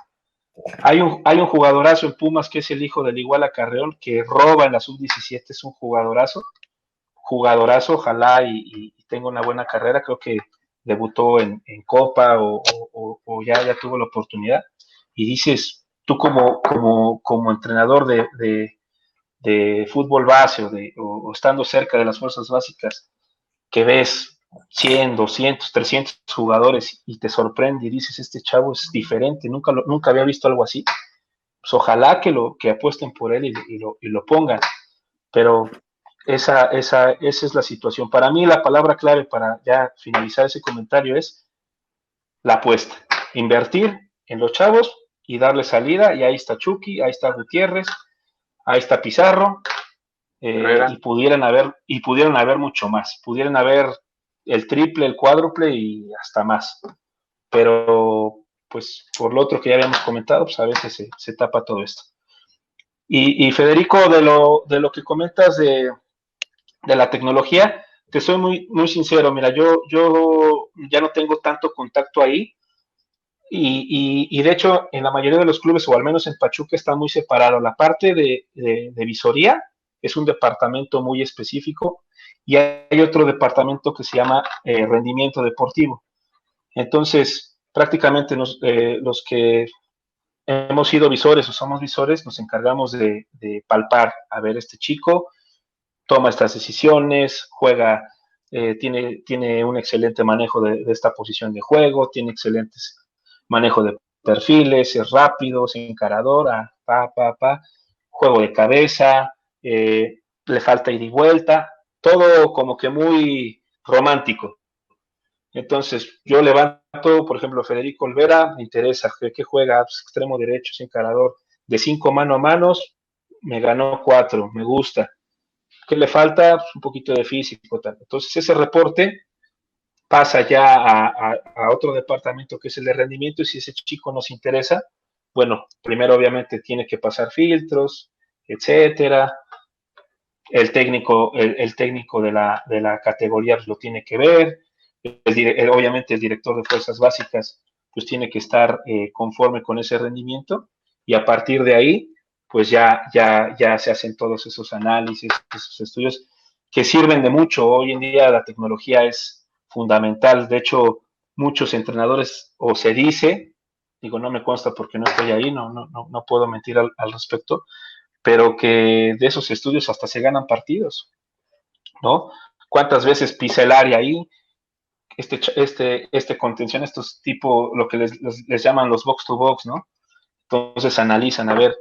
Hay un jugadorazo en Pumas que es el hijo del Iguala Carreón, que roba en la sub-17, es un jugadorazo, ojalá y tenga una buena carrera. Creo que debutó en Copa o ya tuvo la oportunidad. Y dices, tú como entrenador de fútbol base o estando cerca de las fuerzas básicas, que ves 100, 200, 300 jugadores y te sorprende y dices, este chavo es diferente, nunca había visto algo así, pues ojalá que apuesten por él y lo pongan, pero esa es la situación. Para mí la palabra clave para ya finalizar ese comentario es la apuesta, invertir en los chavos y darle salida, y ahí está Chucky, ahí está Gutiérrez, ahí está Pizarro, y pudieran haber mucho más, pudieran haber el triple, el cuádruple y hasta más, pero pues por lo otro que ya habíamos comentado, pues a veces se tapa todo esto. Y Federico, de lo que comentas de de la tecnología, te soy muy sincero, mira, yo ya no tengo tanto contacto ahí y de hecho en la mayoría de los clubes, o al menos en Pachuca, está muy separado. La parte de visoría es un departamento muy específico y hay otro departamento que se llama rendimiento deportivo. Entonces, prácticamente los que hemos sido visores o somos visores nos encargamos de palpar, a ver, este chico toma estas decisiones, juega, tiene un excelente manejo de esta posición de juego, tiene excelentes manejo de perfiles, es rápido, es encarador, juego de cabeza, le falta ida y vuelta, todo como que muy romántico. Entonces, yo levanto, por ejemplo, Federico Olvera, me interesa, ¿qué juega? Pues, extremo derecho, es encarador, de 5 mano a manos, me ganó 4, me gusta. ¿Qué le falta? Pues un poquito de físico. Tal. Entonces, ese reporte pasa ya a otro departamento que es el de rendimiento, y si ese chico nos interesa, bueno, primero obviamente tiene que pasar filtros, etcétera. El técnico de la categoría pues, lo tiene que ver. Obviamente el director de fuerzas básicas pues tiene que estar conforme con ese rendimiento, y a partir de ahí pues ya se hacen todos esos análisis, esos estudios que sirven de mucho. Hoy en día la tecnología es fundamental. De hecho, muchos entrenadores, o se dice, digo, no me consta porque no estoy ahí, no puedo mentir al respecto, pero que de esos estudios hasta se ganan partidos, ¿no? ¿Cuántas veces pisa el área ahí? Este contención, estos tipo, lo que les llaman los box to box, ¿no? Entonces analizan, a ver,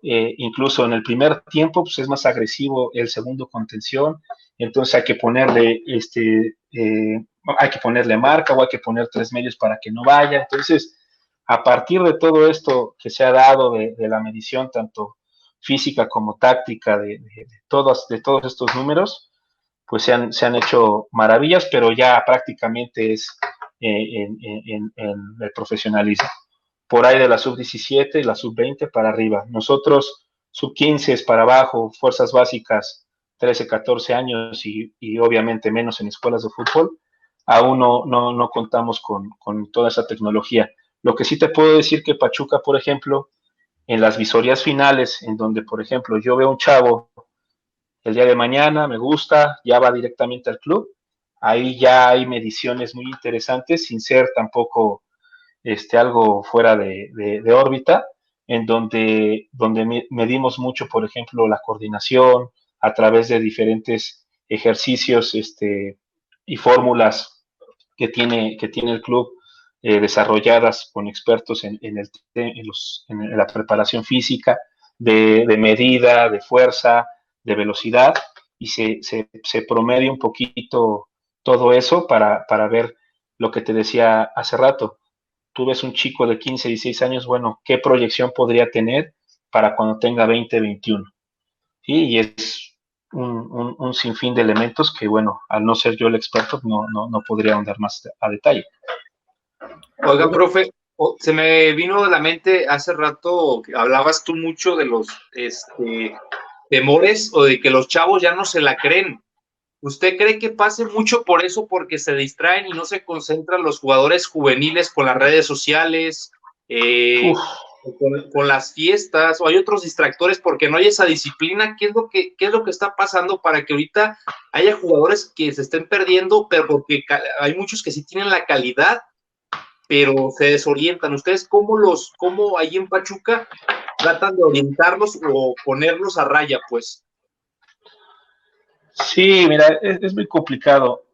incluso en el primer tiempo, pues es más agresivo el segundo contención, entonces hay que ponerle marca, o hay que poner 3 medios para que no vaya. Entonces, a partir de todo esto que se ha dado de la medición, tanto física como táctica, de todos estos números, pues se han hecho maravillas, pero ya prácticamente es en el profesionalismo. Por ahí de la sub-17 y la sub-20 para arriba. Nosotros, sub-15 es para abajo, fuerzas básicas, 13, 14 años y obviamente menos en escuelas de fútbol, aún no contamos con toda esa tecnología. Lo que sí te puedo decir que Pachuca, por ejemplo, en las visorías finales, en donde, por ejemplo, yo veo un chavo el día de mañana, me gusta, ya va directamente al club, ahí ya hay mediciones muy interesantes, sin ser tampoco algo fuera de órbita, en donde medimos mucho, por ejemplo, la coordinación a través de diferentes ejercicios y fórmulas que tiene el club, desarrolladas con expertos en la preparación física, de medida, de fuerza, de velocidad, y se promedia un poquito todo eso para ver lo que te decía hace rato. Tú ves un chico de 15, 16 años, bueno, ¿qué proyección podría tener para cuando tenga 20, 21? ¿Sí? Y es un sinfín de elementos que, bueno, al no ser yo el experto, no podría ahondar más a detalle. Oiga, profe, se me vino de la mente hace rato que hablabas tú mucho de los temores, o de que los chavos ya no se la creen. ¿Usted cree que pase mucho por eso, porque se distraen y no se concentran los jugadores juveniles con las redes sociales, con las fiestas, o hay otros distractores porque no hay esa disciplina? ¿Qué es lo que está pasando para que ahorita haya jugadores que se estén perdiendo, pero porque hay muchos que sí tienen la calidad, pero se desorientan? ¿Ustedes cómo ahí en Pachuca tratan de orientarlos o ponerlos a raya, pues? Sí, mira, es muy complicado.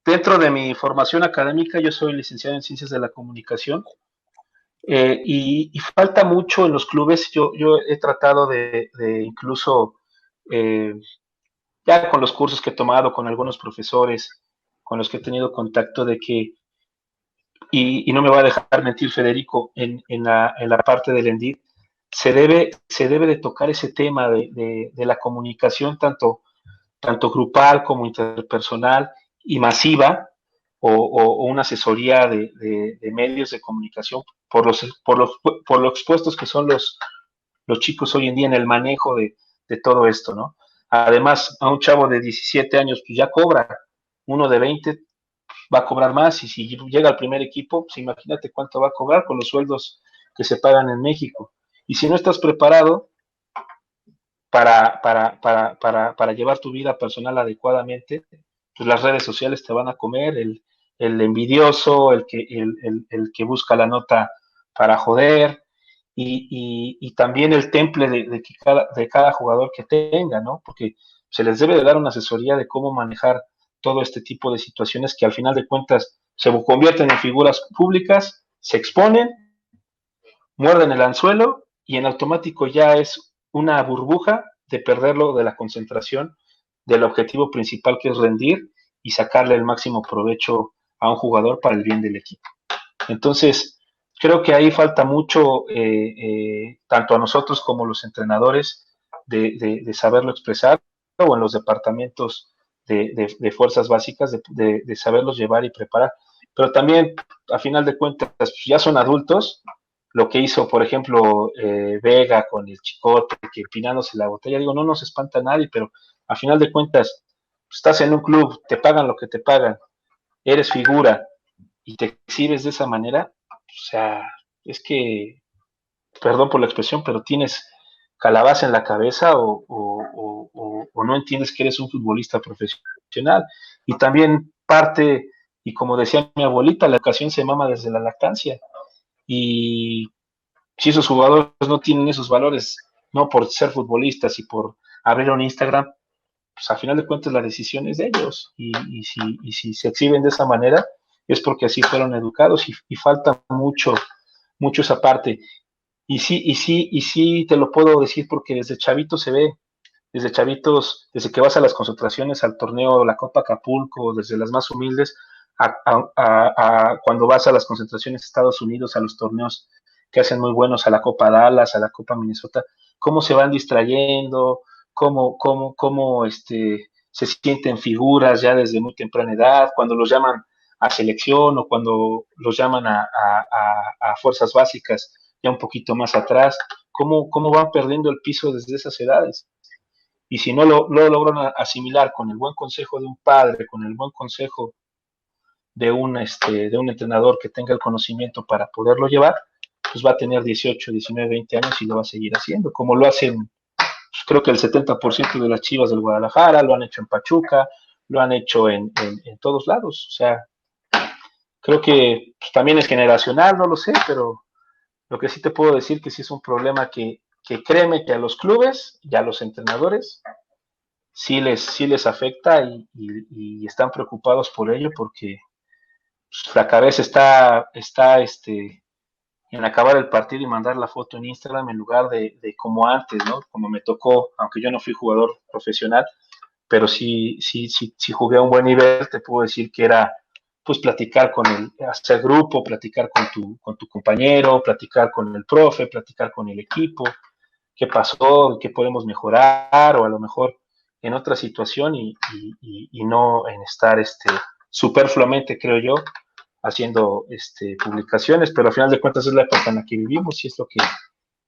Dentro de mi formación académica, yo soy licenciado en Ciencias de la Comunicación, y falta mucho en los clubes. Yo he tratado de incluso, ya con los cursos que he tomado, con algunos profesores con los que he tenido contacto, de que, y no me va a dejar mentir Federico, en la parte del ENDIT, se debe de tocar ese tema de la comunicación, tanto grupal como interpersonal y masiva, o una asesoría de medios de comunicación por lo expuestos que son los chicos hoy en día en el manejo de todo esto, ¿no? Además, a un chavo de 17 años, pues ya cobra, uno de 20 va a cobrar más, y si llega al primer equipo, pues imagínate cuánto va a cobrar con los sueldos que se pagan en México. Y si no estás preparado para llevar tu vida personal adecuadamente, pues las redes sociales te van a comer, el envidioso, el que busca la nota para joder, y también el temple de cada jugador que tenga, ¿no? Porque se les debe de dar una asesoría de cómo manejar todo este tipo de situaciones que al final de cuentas se convierten en figuras públicas, se exponen, muerden el anzuelo y en automático ya es una burbuja de perderlo de la concentración del objetivo principal, que es rendir y sacarle el máximo provecho a un jugador para el bien del equipo. Entonces, creo que ahí falta mucho, tanto a nosotros como a los entrenadores, de saberlo expresar, o en los departamentos de fuerzas básicas, de saberlos llevar y preparar. Pero también, a final de cuentas, pues ya son adultos. Lo que hizo, por ejemplo, Vega con el Chicote, que empinándose la botella, digo, no nos espanta a nadie, pero a final de cuentas, estás en un club, te pagan lo que te pagan, eres figura y te exhibes de esa manera, o sea, es que, perdón por la expresión, pero tienes calabaza en la cabeza, o no entiendes que eres un futbolista profesional. Y también parte, y como decía mi abuelita, la educación se mama desde la lactancia. Y si esos jugadores no tienen esos valores, no por ser futbolistas y por abrir un Instagram, pues a final de cuentas la decisión es de ellos. Y si se exhiben de esa manera, es porque así fueron educados, y falta mucho esa parte. Y sí te lo puedo decir porque desde chavito se ve, desde chavitos, desde que vas a las concentraciones, al torneo, la Copa Acapulco, desde las más humildes, cuando vas a las concentraciones de Estados Unidos, a los torneos que hacen muy buenos, a la Copa Dallas, a la Copa Minnesota, cómo se van distrayendo, cómo se sienten figuras ya desde muy temprana edad, cuando los llaman a selección o cuando los llaman a fuerzas básicas ya un poquito más atrás, cómo van perdiendo el piso desde esas edades. Y si no lo logran asimilar con el buen consejo de un padre, con el buen consejo de un entrenador que tenga el conocimiento para poderlo llevar, pues va a tener 18, 19, 20 años y lo va a seguir haciendo, como lo hacen, pues creo que el 70% de las Chivas del Guadalajara, lo han hecho en Pachuca, lo han hecho en todos lados. O sea, creo que pues, también es generacional, no lo sé, pero lo que sí te puedo decir que sí es un problema que créeme que a los clubes y a los entrenadores sí les afecta, y están preocupados por ello, porque pues, la cabeza está en acabar el partido y mandar la foto en Instagram, en lugar de como antes, ¿no? Como me tocó, aunque yo no fui jugador profesional, pero sí jugué a un buen nivel. Te puedo decir que era pues platicar hacer grupo, platicar con tu compañero, platicar con el profe, platicar con el equipo, qué pasó, qué podemos mejorar, o a lo mejor en otra situación, y no en estar superfluamente, creo yo, haciendo publicaciones. Pero al final de cuentas es la época en la que vivimos, y es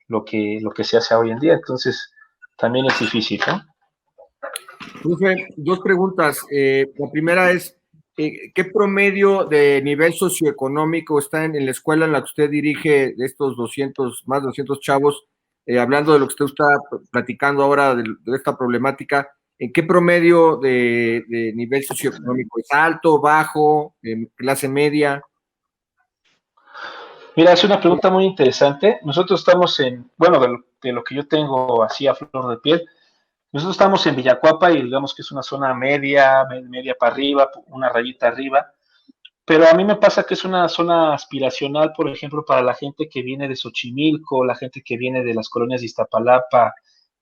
lo que se hace hoy en día. Entonces también es difícil, ¿no? Profe, dos preguntas. La primera es, ¿qué promedio de nivel socioeconómico está en la escuela en la que usted dirige, de estos 200, más de 200 chavos? Hablando de lo que usted está platicando ahora de esta problemática, ¿en qué promedio de nivel socioeconómico? ¿Es alto, bajo, clase media? Mira, es una pregunta muy interesante. Nosotros estamos bueno, de lo que yo tengo así a flor de piel, nosotros estamos en Villacuapa, y digamos que es una zona media para arriba, una rayita arriba. Pero a mí me pasa que es una zona aspiracional, por ejemplo, para la gente que viene de Xochimilco, la gente que viene de las colonias de Iztapalapa,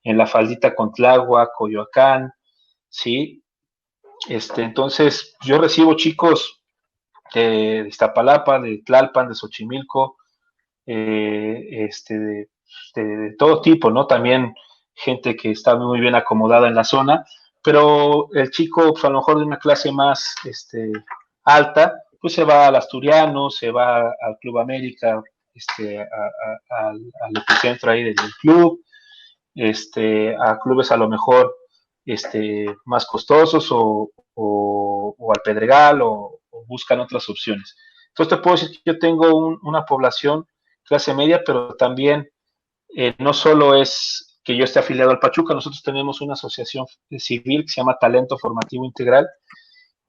en la faldita con Tláhuac, Coyoacán, ¿sí? Entonces, yo recibo chicos de Iztapalapa, de Tlalpan, de Xochimilco, de todo tipo, ¿no? También gente que está muy bien acomodada en la zona, pero el chico, pues a lo mejor de una clase más alta, pues se va al Asturiano, se va al Club América, al epicentro ahí del club, a clubes a lo mejor más costosos o al Pedregal o buscan otras opciones. Entonces te puedo decir que yo tengo una población clase media, pero también no solo es que yo esté afiliado al Pachuca, nosotros tenemos una asociación civil que se llama Talento Formativo Integral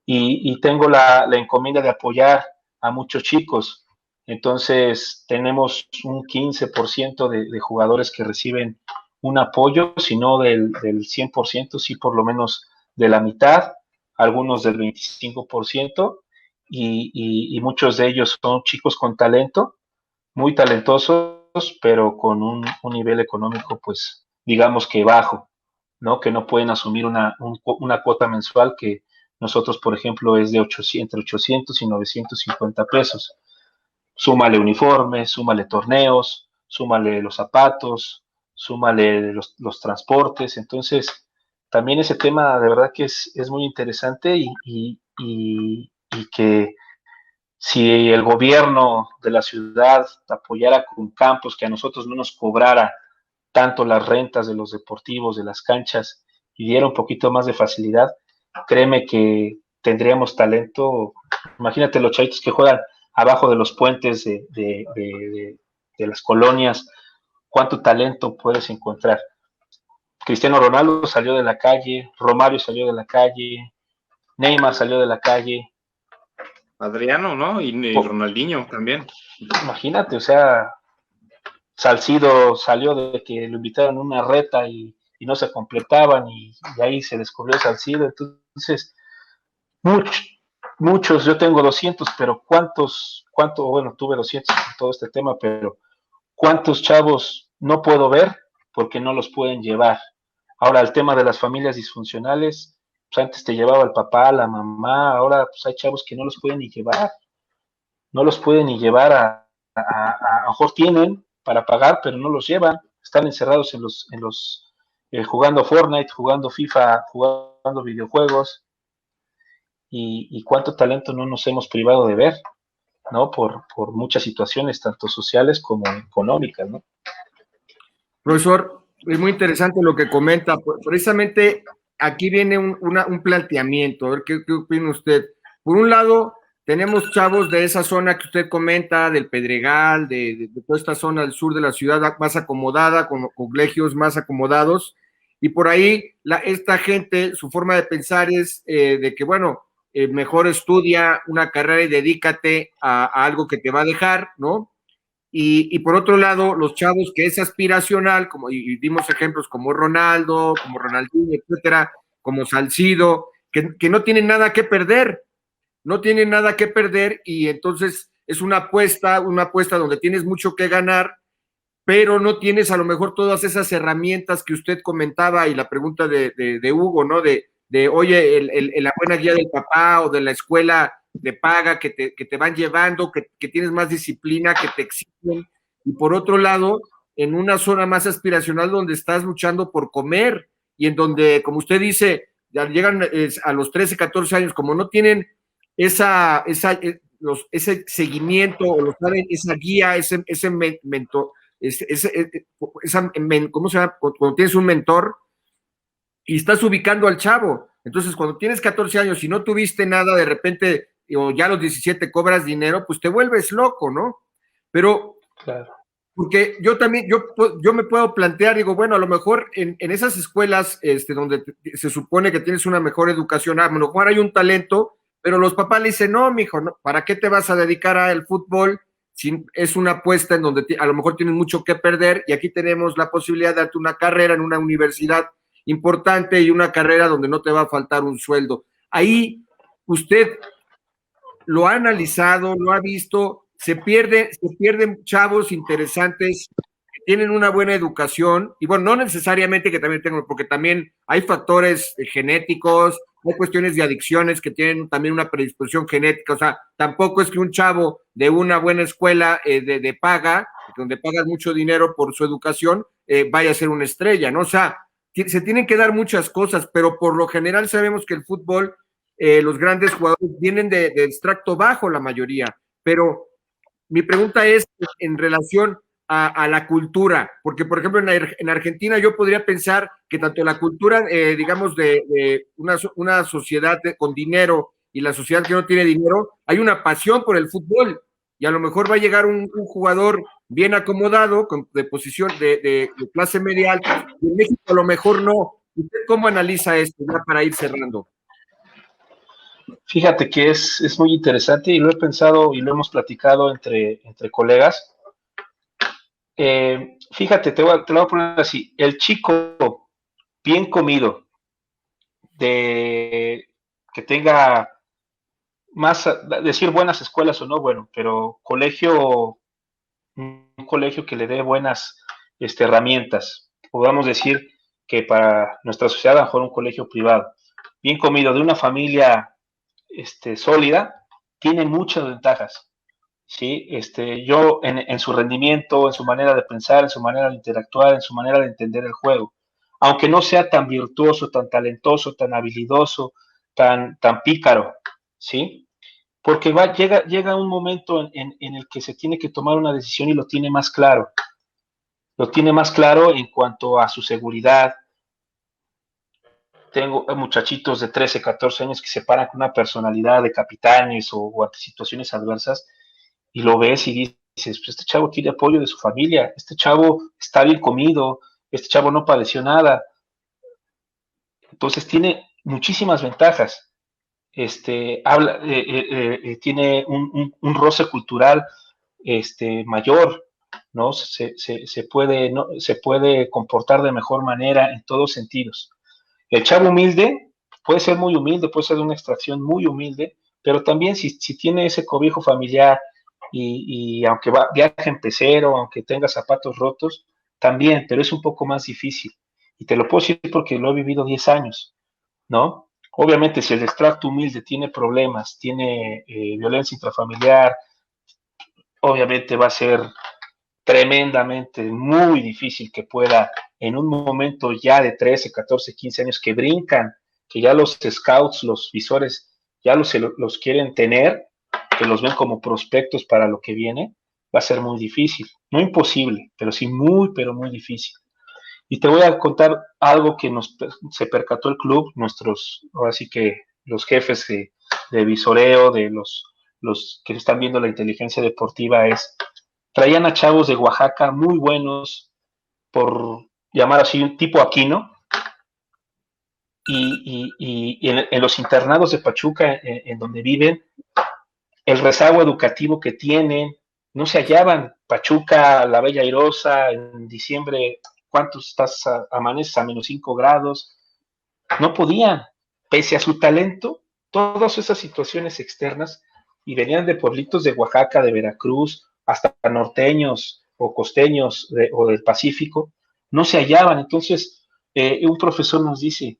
y tengo la encomienda de apoyar a muchos chicos. Entonces tenemos un 15% de jugadores que reciben un apoyo, si no del 100%, sí por lo menos de la mitad, algunos del 25%, y muchos de ellos son chicos con talento, muy talentosos, pero con un nivel económico, pues, digamos que bajo, ¿no? Que no pueden asumir una cuota mensual que nosotros, por ejemplo, es de entre 800 y 950 pesos. Súmale uniformes, súmale torneos, súmale los zapatos, súmale los transportes. Entonces, también ese tema de verdad que es muy interesante y que si el gobierno de la ciudad apoyara con campos, que a nosotros no nos cobrara tanto las rentas de los deportivos, de las canchas, y diera un poquito más de facilidad, créeme que tendríamos talento. Imagínate los chavitos que juegan abajo de los puentes de las colonias, cuánto talento puedes encontrar. Cristiano Ronaldo salió de la calle, Romario salió de la calle, Neymar salió de la calle. Adriano, ¿no? Y Ronaldinho también. Imagínate, o sea, Salcido salió de que lo invitaron a una reta y no se completaban y ahí se descubrió Salcido. Entonces, muchos, yo tengo 200, pero bueno, tuve 200 por todo este tema, pero ¿cuántos chavos no puedo ver porque no los pueden llevar? Ahora, el tema de las familias disfuncionales, pues antes te llevaba el papá, la mamá, ahora pues hay chavos que no los pueden ni llevar, no los pueden ni llevar a mejor tienen para pagar, pero no los llevan, están encerrados jugando Fortnite, jugando FIFA, jugando videojuegos, y cuánto talento no nos hemos privado de ver, ¿no? Por muchas situaciones, tanto sociales como económicas, ¿no? Profesor, es muy interesante lo que comenta. Precisamente aquí viene un planteamiento. A ver, ¿qué opina usted? Por un lado, tenemos chavos de esa zona que usted comenta, del Pedregal, de toda esta zona del sur de la ciudad más acomodada, con colegios más acomodados. Y por ahí, esta gente, su forma de pensar es de que, bueno, mejor estudia una carrera y dedícate a algo que te va a dejar, ¿no? Y por otro lado, los chavos que es aspiracional, y dimos ejemplos como Ronaldo, como Ronaldinho, etcétera, como Salcido, que no tienen nada que perder, no tienen nada que perder, y entonces es una apuesta donde tienes mucho que ganar, pero no tienes a lo mejor todas esas herramientas que usted comentaba, y la pregunta de Hugo, ¿no? Oye, la buena guía del papá o de la escuela de paga que te van llevando, que tienes más disciplina, que te exigen, y por otro lado, en una zona más aspiracional donde estás luchando por comer, y en donde, como usted dice, ya llegan a los 13, 14 años, como no tienen ese seguimiento, o lo saben, esa guía, ese mentor, ¿cómo se llama? Cuando tienes un mentor y estás ubicando al chavo. Entonces, cuando tienes 14 años y no tuviste nada, de repente, o ya a los 17 cobras dinero, pues te vuelves loco, ¿no? Pero, claro, porque yo también, yo me puedo plantear, digo, bueno, a lo mejor en esas escuelas donde se supone que tienes una mejor educación, a lo mejor hay un talento, pero los papás le dicen, no, mijo, no, ¿para qué te vas a dedicar al fútbol? Si es una apuesta en donde a lo mejor tienes mucho que perder, y aquí tenemos la posibilidad de darte una carrera en una universidad importante y una carrera donde no te va a faltar un sueldo. Ahí usted lo ha analizado, lo ha visto, se pierden chavos interesantes que tienen una buena educación, y bueno, no necesariamente que también tengan, porque también hay factores genéticos, hay cuestiones de adicciones que tienen también una predisposición genética. O sea, tampoco es que un chavo de una buena escuela de paga, donde pagas mucho dinero por su educación, vaya a ser una estrella, ¿no? O sea, se tienen que dar muchas cosas, pero por lo general sabemos que el fútbol, los grandes jugadores vienen de extracto bajo, la mayoría. Pero mi pregunta es en relación a la cultura, porque por ejemplo en Argentina yo podría pensar que tanto la cultura, digamos, de una sociedad con dinero y la sociedad que no tiene dinero, hay una pasión por el fútbol, y a lo mejor va a llegar un jugador bien acomodado, de posición de clase media alta, y en México a lo mejor no. ¿Usted cómo analiza esto, ya para ir cerrando? Fíjate que es muy interesante y lo he pensado y lo hemos platicado entre colegas. Fíjate, te lo voy a poner así. El chico bien comido, que tenga más, decir buenas escuelas o no, bueno, pero un colegio que le dé buenas herramientas. Podamos decir que para nuestra sociedad, a lo mejor un colegio privado, bien comido, de una familia sólida, tiene muchas ventajas. ¿Sí? Yo en su rendimiento, en su manera de pensar, en su manera de interactuar, en su manera de entender el juego, aunque no sea tan virtuoso, tan talentoso, tan habilidoso, tan pícaro, ¿sí? Porque llega un momento en el que se tiene que tomar una decisión y lo tiene más claro. Lo tiene más claro en cuanto a su seguridad. Tengo muchachitos de 13, 14 años que se paran con una personalidad de capitanes o ante situaciones adversas y lo ves y dices, pues este chavo tiene apoyo de su familia, este chavo está bien comido, este chavo no padeció nada. Entonces tiene muchísimas ventajas. Tiene un roce cultural mayor, ¿no? Se puede comportar de mejor manera en todos sentidos. El chavo humilde puede ser muy humilde, puede ser de una extracción muy humilde, pero también si tiene ese cobijo familiar y aunque viaje en pecero, aunque tenga zapatos rotos, también, pero es un poco más difícil. Y te lo puedo decir porque lo he vivido 10 años, ¿no? Obviamente, si el extracto humilde tiene problemas, tiene violencia intrafamiliar, obviamente va a ser tremendamente muy difícil que pueda, en un momento ya de 13, 14, 15 años que brincan, que ya los scouts, los visores, ya los quieren tener, que los ven como prospectos para lo que viene, va a ser muy difícil. No imposible, pero sí muy, pero muy difícil. Y te voy a contar algo que se percató el club, ahora sí que los jefes de visoreo, de los que están viendo la inteligencia deportiva, traían a chavos de Oaxaca muy buenos, por llamar así, un tipo Aquino, y en los internados de Pachuca, en donde viven, el rezago educativo que tienen, no se hallaban. Pachuca, la Bella Airosa, en diciembre, ¿cuántos estás? Amaneces a -5 grados. No podían, pese a su talento, todas esas situaciones externas, y venían de pueblitos de Oaxaca, de Veracruz, hasta norteños o costeños o del Pacífico, no se hallaban. Entonces, un profesor nos dice,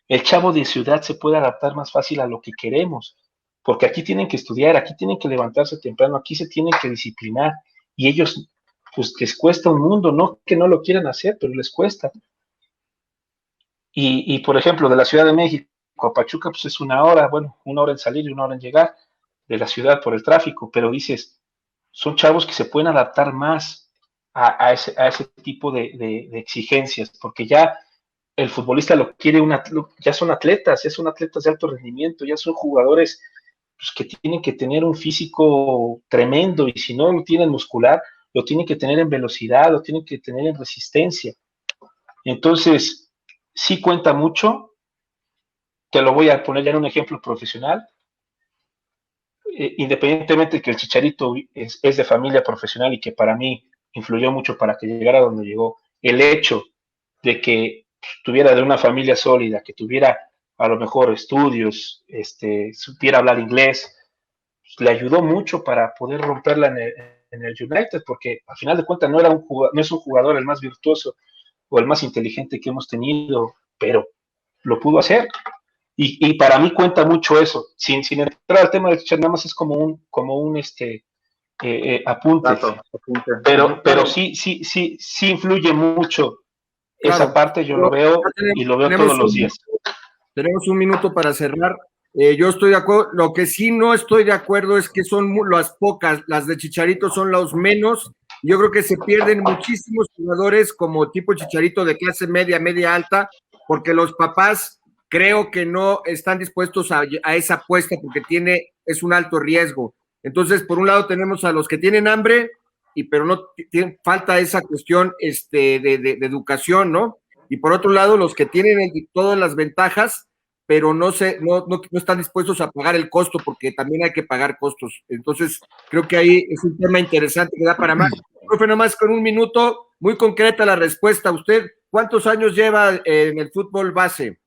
el chavo de ciudad se puede adaptar más fácil a lo que queremos, porque aquí tienen que estudiar, aquí tienen que levantarse temprano, aquí se tienen que disciplinar, y ellos, pues les cuesta un mundo, no que no lo quieran hacer, pero les cuesta. Y por ejemplo, de la Ciudad de México a Pachuca, pues es 1 hora, bueno, 1 hora en salir y 1 hora en llegar de la ciudad por el tráfico, pero dices, son chavos que se pueden adaptar más a ese tipo de exigencias, porque ya el futbolista lo quiere, ya son atletas de alto rendimiento, ya son jugadores pues, que tienen que tener un físico tremendo, y si no lo tienen muscular, lo tienen que tener en velocidad, lo tienen que tener en resistencia. Entonces, sí cuenta mucho. Te lo voy a poner ya en un ejemplo profesional. Independientemente de que el Chicharito es de familia profesional y que para mí influyó mucho para que llegara donde llegó, el hecho de que tuviera de una familia sólida, que tuviera a lo mejor estudios, supiera hablar inglés, pues, le ayudó mucho para poder romperla en el United, porque al final de cuentas no es un jugador el más virtuoso o el más inteligente que hemos tenido, pero lo pudo hacer. Y para mí cuenta mucho eso, sin entrar al tema del Chicharito, nada más es como un apunte. Pero sí influye mucho. Claro, esa parte yo lo veo y lo veo todos los días. Tenemos un minuto para cerrar. Yo estoy de acuerdo. Lo que sí no estoy de acuerdo es que son las pocas, las de Chicharito son los menos Yo creo que se pierden muchísimos jugadores como tipo Chicharito de clase media, media alta, porque los papás creo que no están dispuestos a esa apuesta porque es un alto riesgo. Entonces, por un lado tenemos a los que tienen hambre, pero no falta esa cuestión de educación, ¿no? Y por otro lado, los que tienen todas las ventajas, pero no están dispuestos a pagar el costo, porque también hay que pagar costos. Entonces, creo que ahí es un tema interesante que da para más. Profe, nomás con un minuto, muy concreta la respuesta. ¿Usted cuántos años lleva en el fútbol base?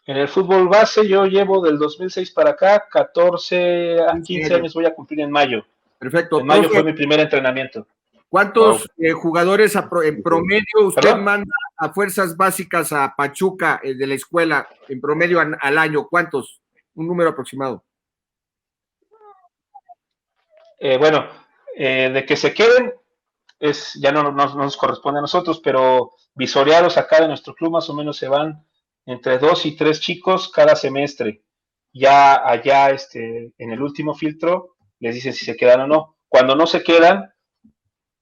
En el fútbol base yo llevo del 2006 para acá, 14 a 15 años voy a cumplir en mayo. Perfecto. En mayo fue mi primer entrenamiento. ¿Cuántos jugadores en promedio usted manda a fuerzas básicas a Pachuca de la escuela en promedio al año? ¿Cuántos? Un número aproximado. De que se queden, ya no nos corresponde a nosotros, pero visoreados acá de nuestro club más o menos se van entre 2 y 3 chicos cada semestre. Ya allá en el último filtro les dicen si se quedan o no. Cuando no se quedan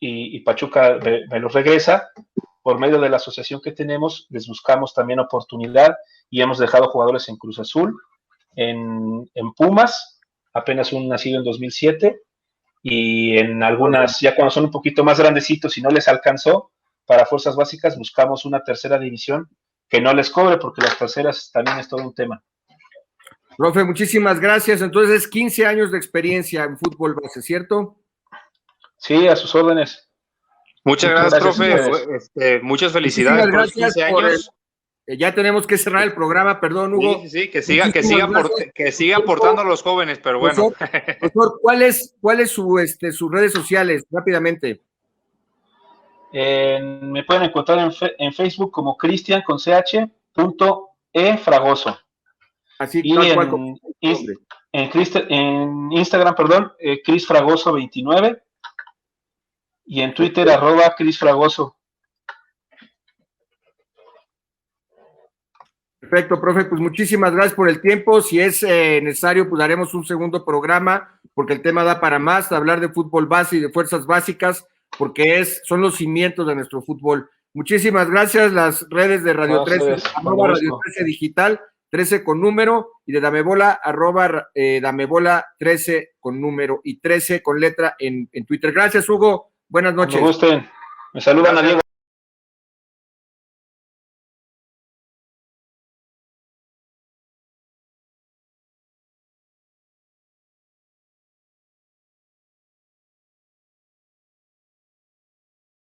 y Pachuca me los regresa, por medio de la asociación que tenemos, les buscamos también oportunidad y hemos dejado jugadores en Cruz Azul, en Pumas, apenas un nacido en 2007, y en algunas, ya cuando son un poquito más grandecitos y no les alcanzó, para fuerzas básicas buscamos una tercera división que no les cobre, porque las terceras también es todo un tema. Profe, muchísimas gracias. Entonces, 15 años de experiencia en fútbol base, ¿cierto? Sí, a sus órdenes. Muchas gracias, profe. Muchas felicidades por los 15 años. Ya tenemos que cerrar el programa, perdón, Hugo. Sí, que siga aportando a los jóvenes, pero bueno. Doctor, ¿cuál es sus redes sociales? Rápidamente. Me pueden encontrar en Facebook como Cristian con ch.efragoso. Así y en Instagram, Cris Fragoso 29 y en Twitter @Cris Fragoso. Perfecto, profe, pues muchísimas gracias por el tiempo. Si es necesario, pues haremos un segundo programa, porque el tema da para más, hablar de fútbol base y de fuerzas básicas, porque son los cimientos de nuestro fútbol. Muchísimas gracias. Las redes de Radio 13, @Radio 13 Digital, 13 con número, y de Damebola, @Damebola 13 con número y 13 con letra en Twitter. Gracias, Hugo. Buenas noches. Me gusten. Me saludan a Diego.